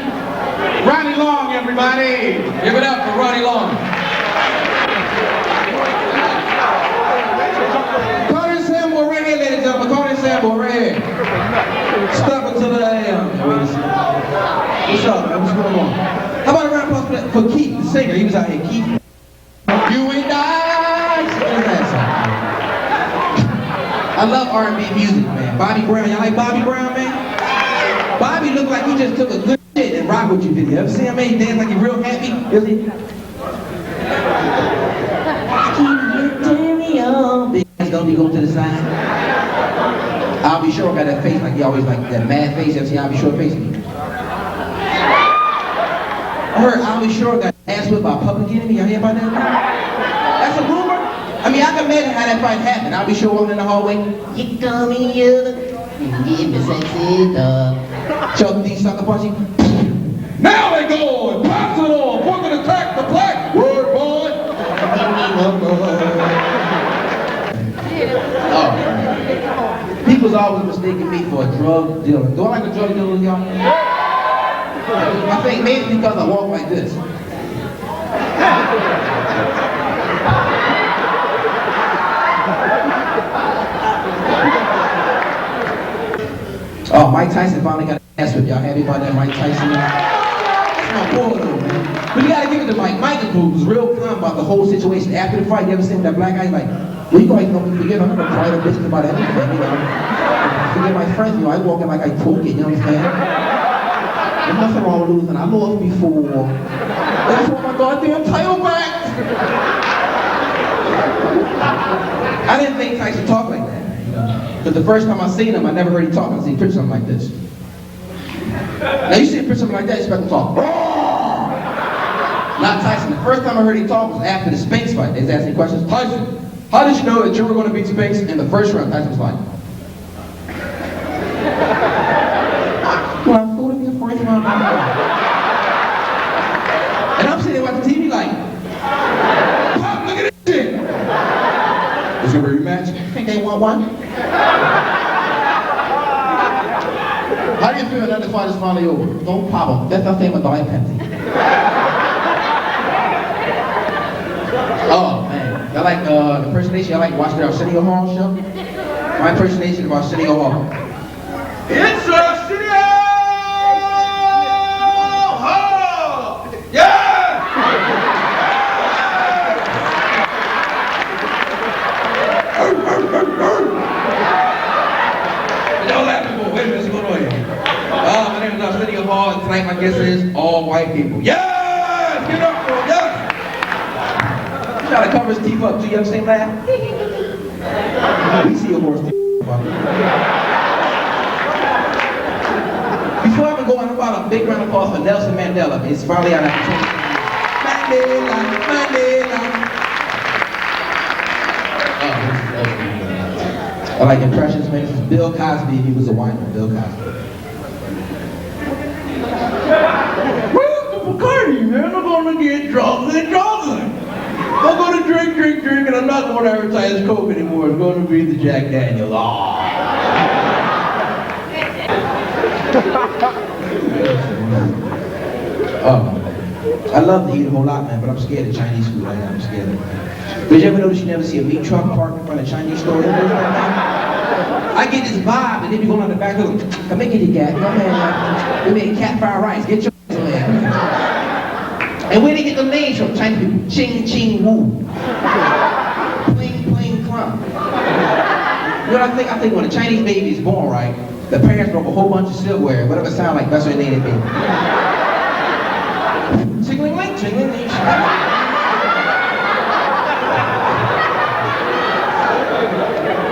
Ronnie Long, everybody. Give it up for Ronnie Long. Carter Sample right here, ladies and gentlemen. Carter Sample right here. Stop until the AM. What's up, man? What's going on? How about a round of applause for Keith, the singer? He was out here. Keith. You and I. I love R&B music, man. Bobby Brown. Y'all like Bobby Brown, man? Bobby looked like he just took a good shit and rock with you video. Ever see him, man? He dance like he's real happy. Really? Don't be going to the side. I'll be sure got that face like he always like that mad face. You ever see I'll be sure face? I heard I'll be sure got ass whipped by Public Enemy. Y'all hear about that? That's a rumor. I mean, I can imagine how that fight happened. I'll be sure walking in the hallway. You come in here, give me sexy love. Chuck D sucker punching. Now they go and pass it on. We're gonna attack the black word, boy. Oh, people's always mistaking me for a drug dealer. Do I like a drug dealer, y'all? I think maybe because I walk like this. Oh, Mike Tyson finally got an ass with y'all. Happy about that, Mike Tyson? That's my boy, though, man. But you gotta give it to Mike. Mike was real calm about the whole situation. After the fight, you ever seen that black guy? He's like, well, you guys don't forget, I'm gonna try to bitch about anything, you know. Forget my friends, you know, I walk in like I poke it, you know what I'm saying? There's nothing wrong with losing. I lost before. That's why my goddamn title back. I didn't think Tyson talked like that. Because the first time I seen him, I never heard him talk. I seen pictures of him like this. Now you see a picture of him like that, you expect him to talk. Not Tyson. The first time I heard him talk was after the Spinks fight. They was asking questions. Tyson, how did you know that you were going to beat Spinks in the first round? Tyson was like, well, I'm going to be a first round. And I'm sitting there watching TV like, Pop, look at this shit. Is there a rematch? I think they want one. How do you feel that the fight is finally over? No problem. That's the same with the Pepsi. Oh man, y'all like impersonation? Y'all like watching the Arsenio Hall show? My impersonation of Arsenio Hall. It's Arsenio Hall! Yeah! Y'all laughing for? Wait a minute, what's going on here? My name is Arsenio Hall, and tonight my guest is all white people. Yes! Get up for yes! Try to cover his teeth up. Do you understand that? We see a horse teeth. Before I even go on about a big round of applause for Nelson Mandela. It's finally out of control. Mandela, Mandela. I like impressions, man. This is Bill Cosby. He was a white man. Bill Cosby. Where's the Bacardi, man? I'm gonna get drunk and drunk. I'm gonna drink, and I'm not gonna advertise Coke anymore. It's gonna be the Jack Daniels. I love to eat a whole lot, man, but I'm scared of Chinese food. I'm scared of it. Did you ever notice you never see a meat truck parked in front of a Chinese store? I get this vibe, and they be going on the back of them. Come make it, cat. Go ahead, we made cat fried rice. Get your ass over there. And where they get the names from? Chinese people. Ching Ching Wu. Pling Pling Clump. You know what I think? I think when a Chinese baby is born, right, the parents broke a whole bunch of silverware, whatever sound like, that's what they named it baby. Ching-ling ling, ching-ling ling.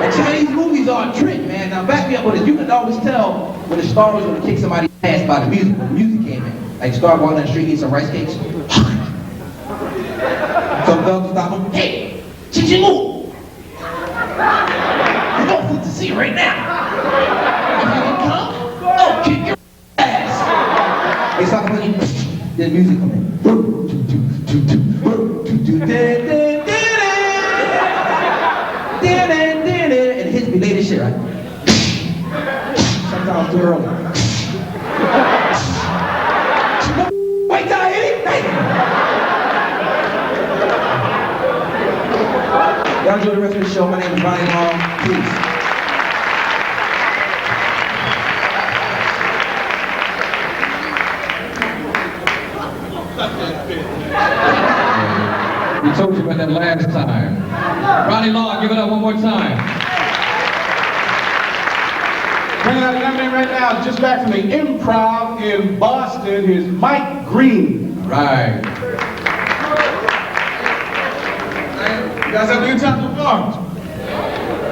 And Chinese movies are a trick, man. Now back me up with this. You can always tell when the star was going to kick somebody's ass by the music, when the music came in. Like star walking down the street, eating some rice cakes. Some fellas will stop him. Hey, Ching Ching Wu. You're going to see right now. If you don't come, I'll kick your ass. They start playing, then music come in. And it hits me later shit, right? Sometimes That's too early. Wait till I hit him! Y'all enjoy the rest of the show. My name is Ronnie Long. Peace. We told you about that last time. Ronnie Long, give it up one more time. Bringing out a young man right now, just back from the Improv in Boston, is Mike Green. Right. You guys having a good time so far?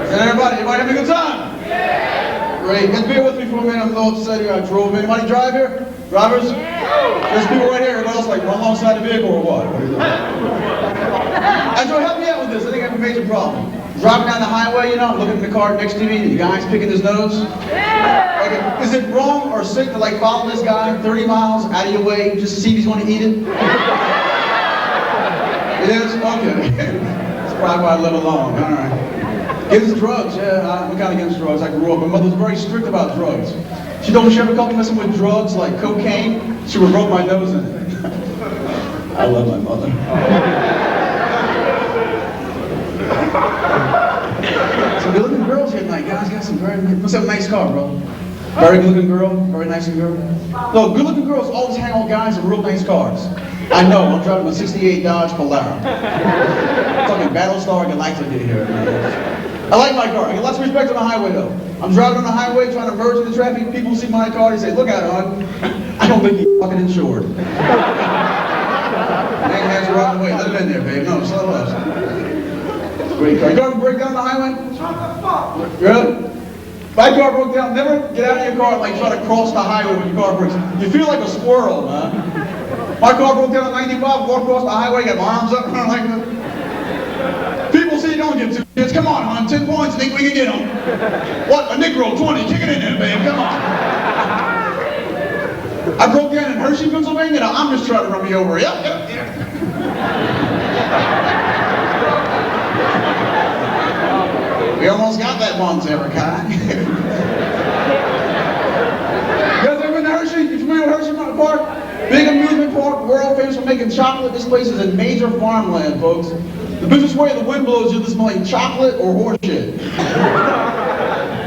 Is that everybody? Everybody having a good time? Yeah. Great. Just bear with me for a minute. I'm a little upset here. I drove in. Anybody drive here? Drivers? There's people right here. Everybody else like run alongside the vehicle or what? What are you doing? Andrew, help me out with this. I think I have a major problem. Driving down the highway, you know, I'm looking at the car next to me, and the guy's picking his nose. Okay, is it wrong or sick to like follow this guy 30 miles out of your way just to see if he's going to eat it? It is? Okay. That's probably why I live alone. All right. Against drugs, yeah, I'm kind of against drugs. I grew up. My mother was very strict about drugs. She told me she ever caught me messing with drugs like cocaine, she would rub my nose in it. I love my mother. Some good looking girls here tonight. Guys got some very, must have a nice car, bro. Very good looking girl, very nice girl. No, good looking girls always hang on guys in real nice cars. I know, I'm driving a 68 Dodge Polara. I'm talking Battlestar Galactica here. I like my car. I get lots of respect on the highway though. I'm driving on the highway trying to merge into traffic. People see my car, they say, look at it, hon. I don't think he's fucking insured. Man has right away. Let him in there, babe. No, slow up. Great car. You ever break down on the highway? Good? My car broke down. Never get out of your car and like try to cross the highway when your car breaks. You feel like a squirrel, man. My car broke down on 95, walked across the highway, got my arms up like this. People say you don't get 2 kids. Come on, hon, 10 points, think we can get them. What? A Negro, 20, kick it in there, babe, come on. I broke down in Hershey, Pennsylvania. Now I'm just trying to run me over. Yep. We almost got that once, Erica. You guys ever been to Hershey? You familiar with Hershey Park? Big amusement park, world famous for making chocolate. This place is in major farmland, folks. The business way the wind blows, you'll smell like chocolate or horse shit.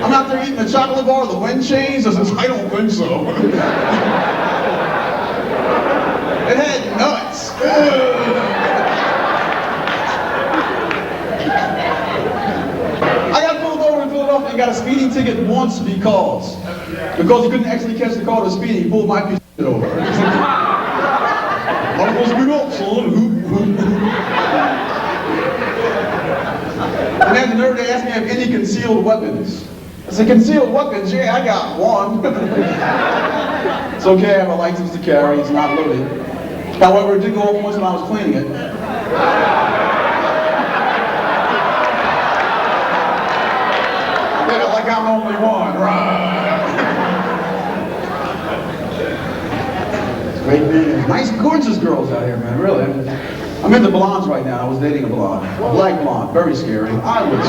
I'm out there eating a chocolate bar, the wind changes. I says, I don't think so. It had nuts. I got pulled over in Philadelphia and got a speeding ticket once because he couldn't actually catch the car to speeding. He pulled my piece of shit over. I'm supposed to be up, son. And then the nerve they asked me if I have any concealed weapons. I said, concealed weapons? Yeah, I got one. It's okay, I have a license to carry, it's not loaded. However, it did go off once when I was cleaning it. Yeah, like I'm the only one, right? Great man. Nice, gorgeous girls out here, man, really. I'm into blondes right now. I was dating a blonde. A black blonde, very scary. I was.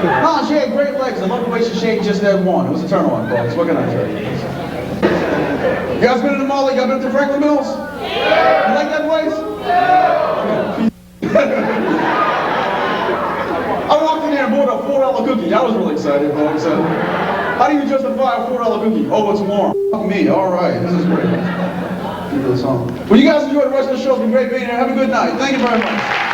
No, she had great legs. I love the way she shaved just that one. It was a turn on, folks. What can I tell you? You guys been to the mall? You guys been to Franklin Mills? Yeah. You like that place? Yeah. I walked in there and bought a $4 cookie. I was really excited, folks. How do you justify a $4 cookie? Oh, it's warm. Fuck me. All right. This is great. Keep this on. Well, you guys enjoy the rest of the show. It's been great being here. Have a good night. Thank you very much.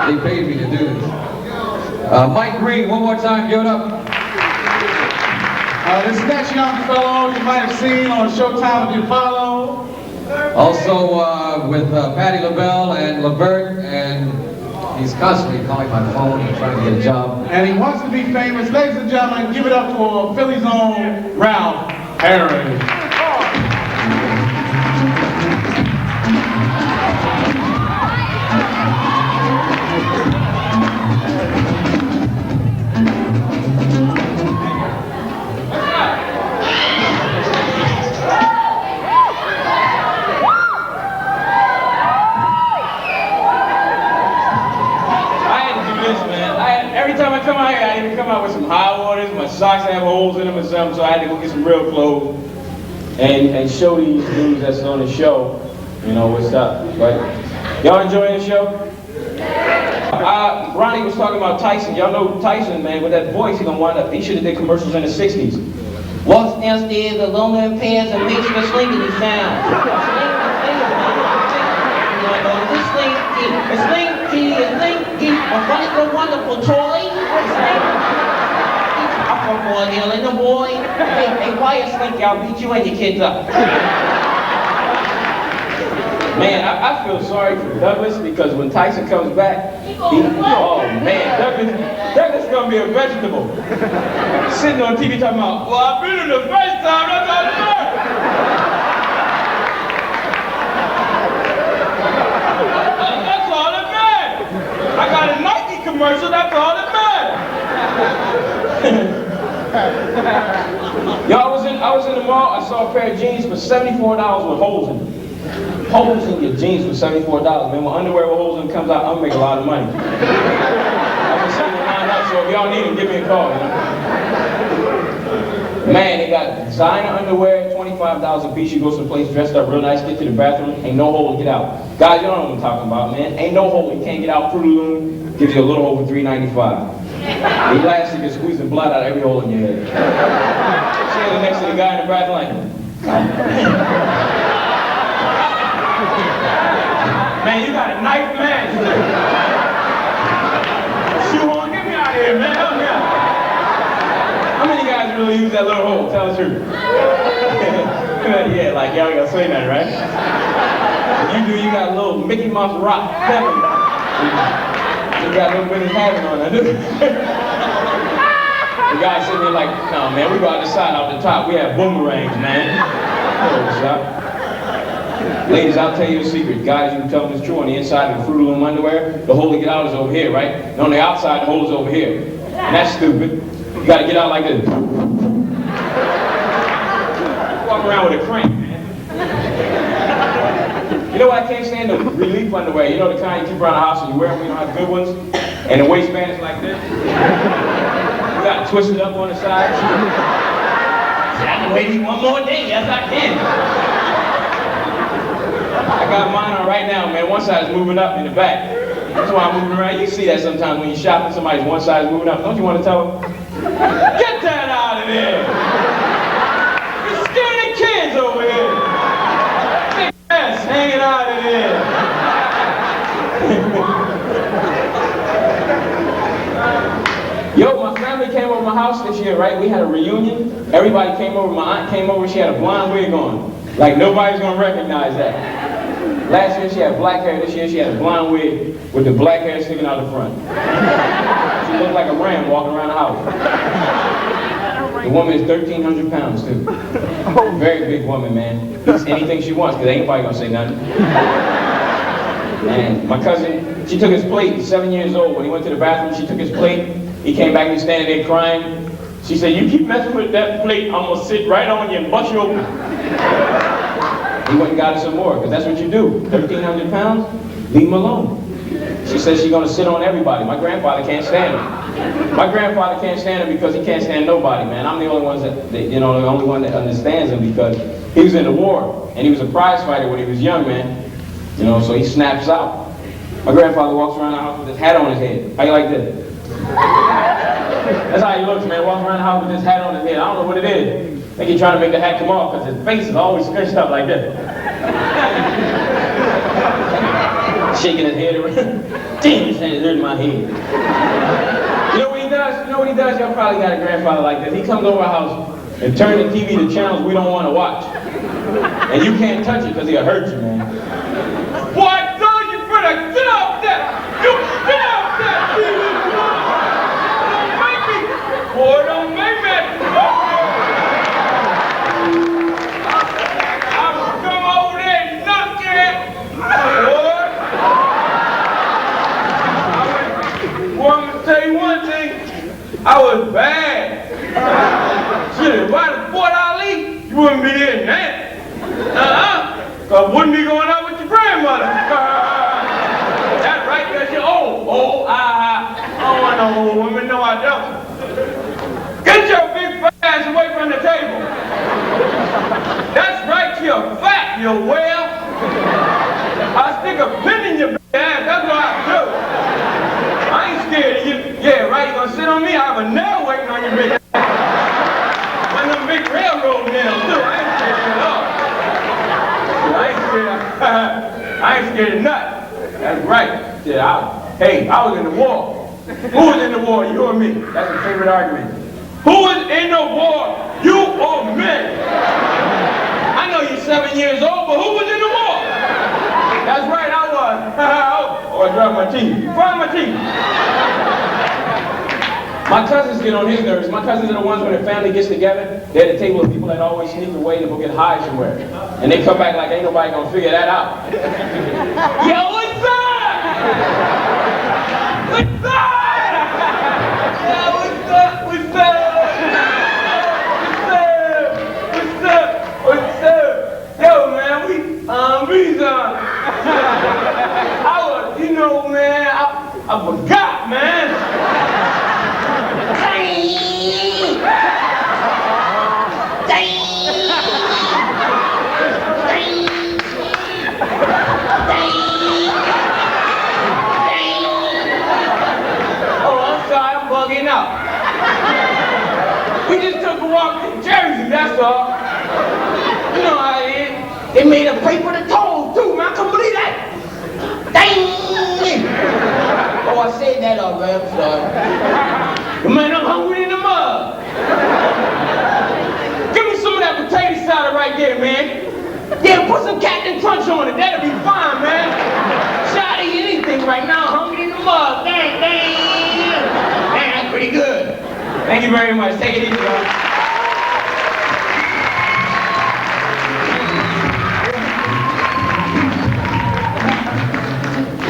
They paid me to do this. Mike Green, one more time, give it up. This next young fellow you might have seen on Showtime If You Follow. Also with Patti LaBelle and Levert, and he's constantly calling my phone and trying to get a job. And he wants to be famous. Ladies and gentlemen, give it up for Philly's own Ralph Harris. have holes in them or something, so I had to go get some real clothes and show these dudes that's on the show, you know, what's up. But y'all enjoying the show? Ronnie was talking about Tyson. Y'all know Tyson, man, with that voice, he gonna wind up. He should have did commercials in the 60s. Walks downstairs alone in pants and makes me slinky sound. It's slinky, a wonderful toy. Boy, and the boy, hey, why you slinky? I'll beat you and your kids up. Man, I feel sorry for Douglas because when Tyson comes back, oh man, Douglas gonna be a vegetable. Sitting on TV talking about, well, I've been in the first time, that's all it matters. That's all that matters. I got a Nike commercial, that's all that matters. Yo, I was in the mall, I saw a pair of jeans for $74 with holes in them. Holes in your jeans for $74, man. When underwear with holes in them comes out, I'm gonna make a lot of money. I'm gonna send the line up, so if y'all need them, give me a call, you know? Man, they got designer underwear, $25 a piece. You go someplace dressed up real nice, get to the bathroom, ain't no hole to get out. Guys, you don't know what I'm talking about, man. Ain't no hole, you can't get out. Fruit Loom gives you a little over $3.95. Elastic is squeezing blood out of every hole in your head. Standing next to the guy in the bathroom like, man, you got a knife, man. Shoehorn, get me out of here, man. Help me out. How many guys really use that little hole? Tell the truth. Yeah, like y'all ain't gonna say nothing, right? If you do, you got a little Mickey Mouse rock. You got a little bit of having on that. The guy sitting there like, no, man, we go out the side, out the top. We have boomerangs, man. Ladies, I'll tell you a secret. Guys, you can tell them it's true. On the inside of the Fruit Loom underwear, the hole to get out is over here, right? And on the outside, the hole is over here. And that's stupid. You gotta get out like this. Walk around with a crank, man. You know what I can't stand? The relief underwear. You know the kind you keep around the house and you wear them when you don't have good ones? And the waistband is like this. You gotta twist it up on the side. I can wait even one more day. Yes, I can. I got mine on right now, man. One side is moving up in the back. That's why I'm moving around. You see that sometimes when you're shopping, somebody's one side is moving up. Don't you want to tell them? Get that out of there! You're scaring the kids over here. Big ass hanging out of there. Yo, my family came over my house this year, right? We had a reunion. Everybody came over. My aunt came over. She had a blonde wig on. Like nobody's gonna recognize that. Last year she had black hair. This year she had a blonde wig with the black hair sticking out the front. She looked like a ram walking around the house. The woman is 1,300 pounds too. Very big woman, man. Eats anything she wants because ain't nobody gonna say nothing. And my cousin, she took his plate. He's 7 years old. When he went to the bathroom, she took his plate. He came back and he's standing there crying. She said, "You keep messing with that plate, I'm gonna sit right on you and bust you open." He went and got her some more, because that's what you do. 1,300 pounds, leave him alone. She says she's gonna sit on everybody. My grandfather can't stand him. My grandfather can't stand him because he can't stand nobody, man. I'm the only one the only one that understands him because he was in the war, and he was a prize fighter when he was young, man. You know, so he snaps out. My grandfather walks around the house with his hat on his head. How you like this? That's how he looks, man. Walking around the house with his hat on his head. I don't know what it is. I think he's trying to make the hat come off because his face is always scrunched up like this. Shaking his head around. Damn, his hand is hurting my head. You know what he does? You know what he does? Y'all probably got a grandfather like this. He comes over our house and turns the TV to channels we don't want to watch. And you can't touch it because he'll hurt you, man. Boy, son, you better get off that! You get off that TV! Don't make me! Boy, don't make me! I will come over there and knock your head! Boy, I'm gonna tell you one thing. I was bad. Shit, if I'd have fought Ali, you wouldn't be here now. Cause wouldn't be going out with your grandmother. That's right, cause you're old. I don't want no old woman, no I don't. Get your big your well. I'll stick a pin in your ass. That's what I do. I ain't scared of you. Yeah, right. You gonna sit on me? I have a nail waiting on your big ass. One of them big railroad nails too. I ain't scared at all. I ain't scared of nothing. That's right. Yeah, hey, I was in the war. Who was in the war? You or me? That's a favorite argument. Who was in the war? You or me? I know you're 7 years old, but who was in the war? That's right, I was. Oh, I dropped my teeth. Find my teeth. My cousins get on his nerves. My cousins are the ones when the family gets together, they're at the table of people that always sneak away to go get high somewhere. And they come back like ain't nobody gonna figure that out. Yo, what's up? What's up? Yeah, what's up? What's up? What's up? What's up? Yo, man, you know, man, I forgot, man. Oh, I'm sorry, I'm bugging out. We just took a walk to Jersey, that's all. You know how it is. They made a paper to toll, too, man. I couldn't believe that. Dang! Oh, I said that already, I'm sorry. Man, I'm hungry in the mud. Give me some of that potato salad right there, man. Yeah, put some Captain Crunch on it. That'll be fine, man. Try to eat anything right now. Hungry in the mud. Dang, dang. Man, that's pretty good. Thank you very much. Take it easy, bro.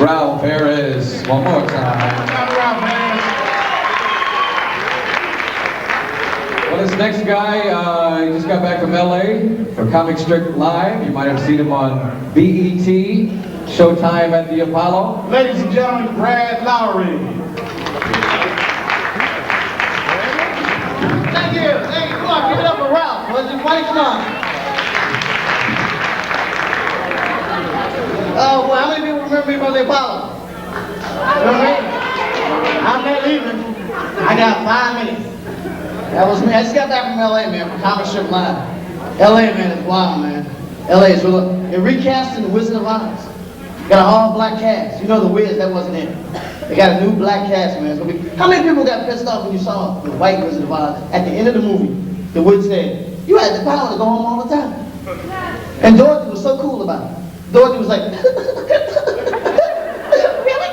Ralph Perez, one more time. Well, this next guy, he just got back from LA for Comic Strip Live. You might have seen him on BET, Showtime at the Apollo. Ladies and gentlemen, Brad Lowry. Thank you. Thank you. Come on, give it up for Ralph. Where's your money? Come on. Oh, well, how many people remember me from the Apollo? Remember me? I'm not leaving. I got 5 minutes. That was me. I just got back from LA, man, from Comic Strip Live. LA, man, is wild, man. LA is real. They're recasting The Wizard of Oz. Got an all-black cast. You know the Wiz, that wasn't it. They got a new black cast, man. It's gonna be... How many people got pissed off when you saw the white Wizard of Oz? At the end of the movie, the Wiz said, you had the power to go home all the time. And Dorothy was so cool about it. Dorothy was like, really?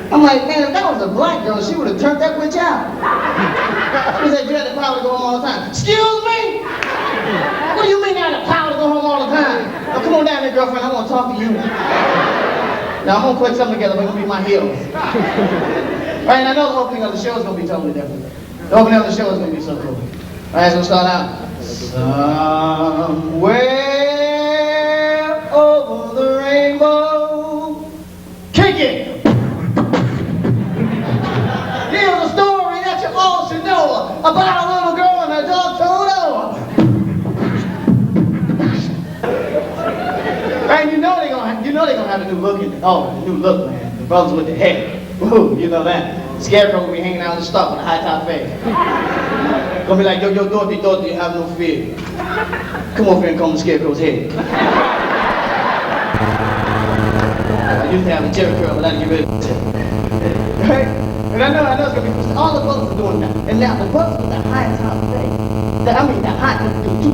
I'm like, man, if that was a black girl, she would have turned that witch out. She said, you had the power to go home all the time. Excuse me? What do you mean I had the power to go home all the time? Now come on down here, girlfriend, I want to talk to you. Now I'm going to put something together, but it's going to be my heels. Right, and I know the opening of the show is going to be totally different. The opening of the show is going to be so cool. All right, so we'll start out. Somewhere over the rainbow, kick it! Here's a story that you all should know about a little girl and her dog Toto. And you know they're gonna have a new look in it. Oh, a new look, man. The brothers with the head. Ooh, you know that. Scarecrow will be hanging out in the stump with a high top face. Gonna be like, yo, Dorothy, have no fear. Come over here and comb the Scarecrow's head. I used to have a Jerry curl, but I didn't get rid of it. Right? And I know it's gonna be, all the brothers are doing that. And now the brothers with the high top face, the high top, you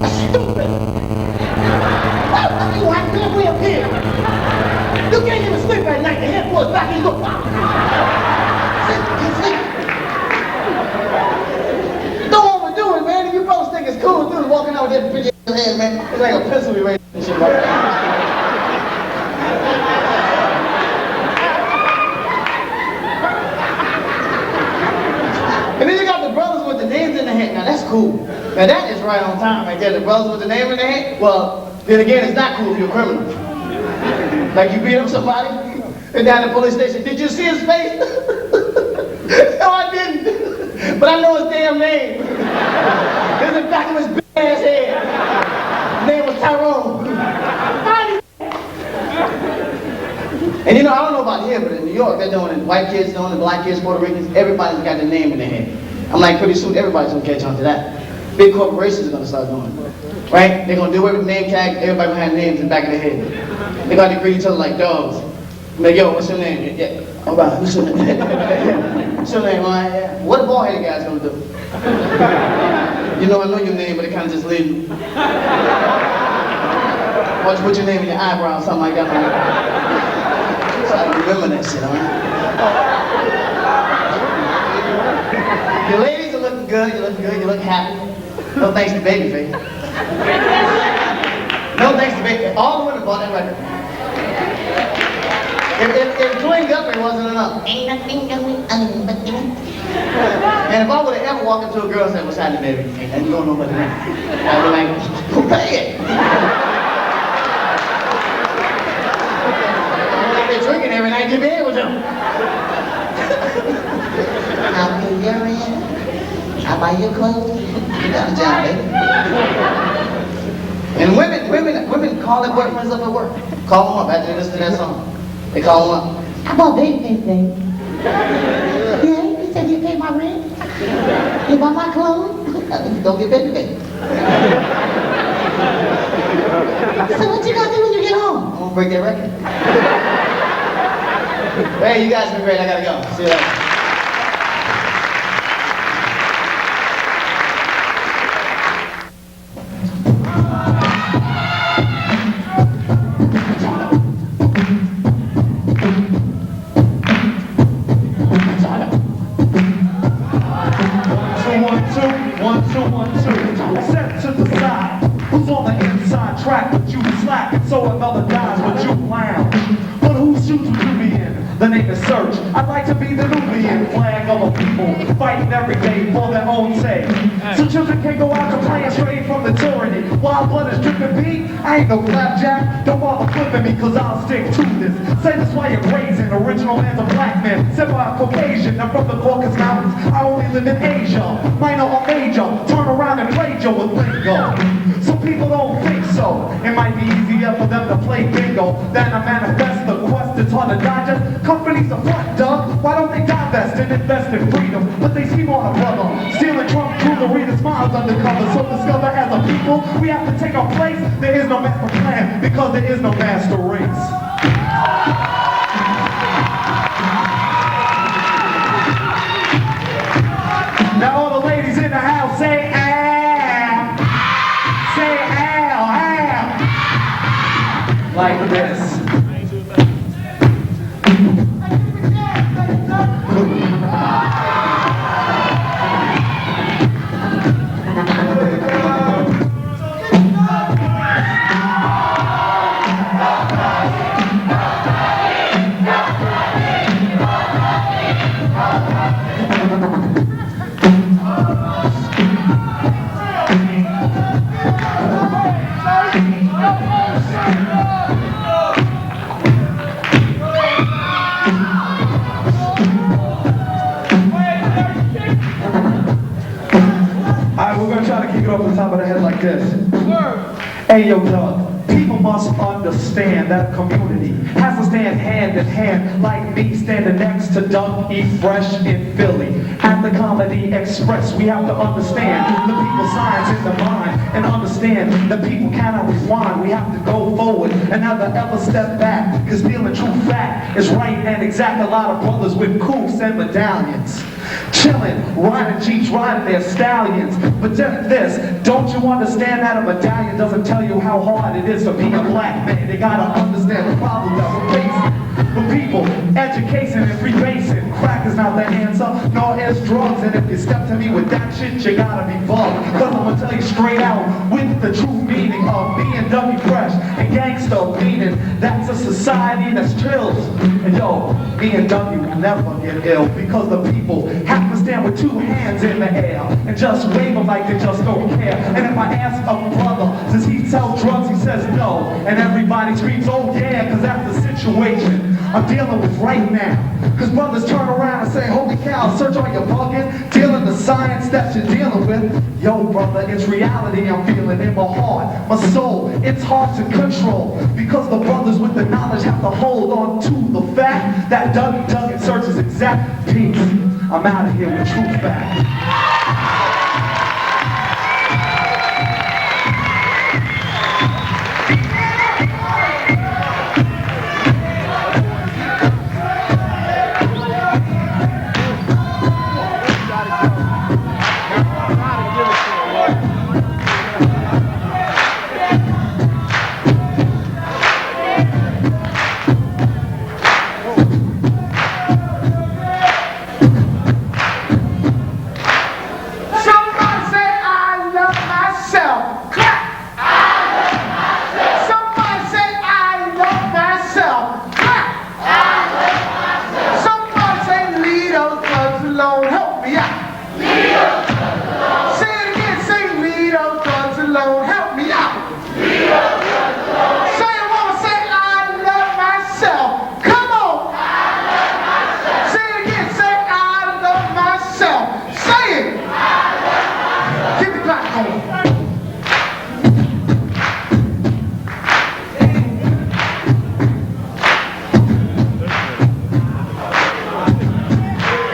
are stupid. Why you have to way up here? You can't even sleep at night, the head pulls back and you go, don't overdo it, man. If you brothers think it's cool, dude, walking out with that big head, man. It's like a pencil eraser and shit like that. And then you got the brothers with the names in the head. Now that's cool. Now that is right on time right there. The brothers with the name in the head. Well, then again, it's not cool if you're a criminal. Like you beat up somebody and down at the police station. Did you see his face? No, I didn't. But I know his damn name. It's in the back of his big ass head. And you know, I don't know about here, but in New York, they're doing it. White kids doing it, black kids, Puerto Ricans, everybody's got their name in their head. I'm like, pretty soon everybody's gonna catch on to that. Big corporations are gonna start doing it. Right? They're gonna do it with name tag, everybody gonna have names in the back of their head. They're gonna greet each other like dogs. Like, yo, what's your name? Yeah. All right, what's your name? What's your name? Yeah. What a bald-headed guy's gonna do? You know, I know your name, but it kind of just leaves you. Why don't you put your name in your eyebrow or something like that? So I remember that shit, huh? Your ladies are looking good, you look happy. No thanks to Babyface. No thanks to Babyface. All the women bought that record. If Dwayne Guthrie wasn't enough. Ain't nothing going on but you. And if I would have ever walked up to a girl and said, what's happening, baby? Ain't nothing going on but that. I'd be like, who paid it? Like they're drinking every night to be able to. I'll pay your rent. I'll buy your clothes. You got a job, baby. And women call their boyfriends up at work. Call them up after they listen to that song. They call them up. How about Babyface, baby? Yeah, you said you pay my rent? You buy my clothes? Don't get Babyface. So what you gonna do when you get home? I'm gonna break that record. Hey, you guys been great. I gotta go. See you later. Track, but you slack, and so another dies, but you lounge. But whose shoes would you be in? The name is Search. I'd like to be the Nubian flag of a people, fighting every day for their own sake. So children can go out to play straight from the tyranny. While blood is dripping me, I ain't no flapjack. Don't bother flipping me, cause I'll stick to this. Say this while you're raising, original man's a black man. Said by a Caucasian, I'm from the Caucasus Mountains. I only live in Asia, minor or major. Turn around and play Joe with lingo. So people don't think so. It might be easier for them to play bingo than to manifest the quest that's hard to digest. Companies are front, Doug. Why don't they divest and invest in freedom? But they seem on a brother. Stealing Trump through the reader's smiles undercover. So discover as a people, we have to take our place. There is no master plan because there is no master race. Now all the ladies in the house say ah. Say ah, ah. Like this. Up on top of the head like this. Hey yo, Doug, people must understand that community has to stand hand in hand, like me standing next to Doug E. Fresh in Philly. At the Comedy Express, we have to understand the people's science in the mind and understand that people cannot rewind. We have to go forward and never ever step back, because feeling true fact is right and exact. A lot of brothers with coofs and medallions, chilling, riding Jeeps, riding their stallions. But just this, don't you understand that a medallion doesn't tell you how hard it is to be a black man? They gotta understand the problem that we're facing. For people, education and freebasing. Crack is not the answer, nor is drugs. And if you step to me with that shit, you gotta be bugged. Cause I'm gonna tell you straight out with the true meaning of being Dougie Fresh and gangsta, meaning that's a society that's chills. And yo, me and Dougie will never get ill, because the people have to stand with two hands in the air and just wave them like they just don't care. And if I ask a brother, does he sell drugs? He says no. And everybody screams, oh yeah, cause that's the situation I'm dealing with right now. Cause brothers turn around and say, holy cow, Search, are you bugging? Dealing the science that you're dealing with. Yo, brother, it's reality I'm feeling in my heart, my soul. It's hard to control because the brothers with the knowledge have to hold on to the fact that Doug in search is exact peace. I'm out of here with truth back.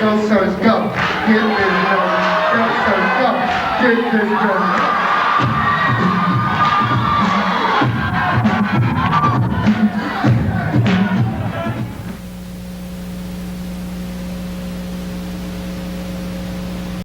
Go, sir, go. Get this, go, sir, go. Get this, go.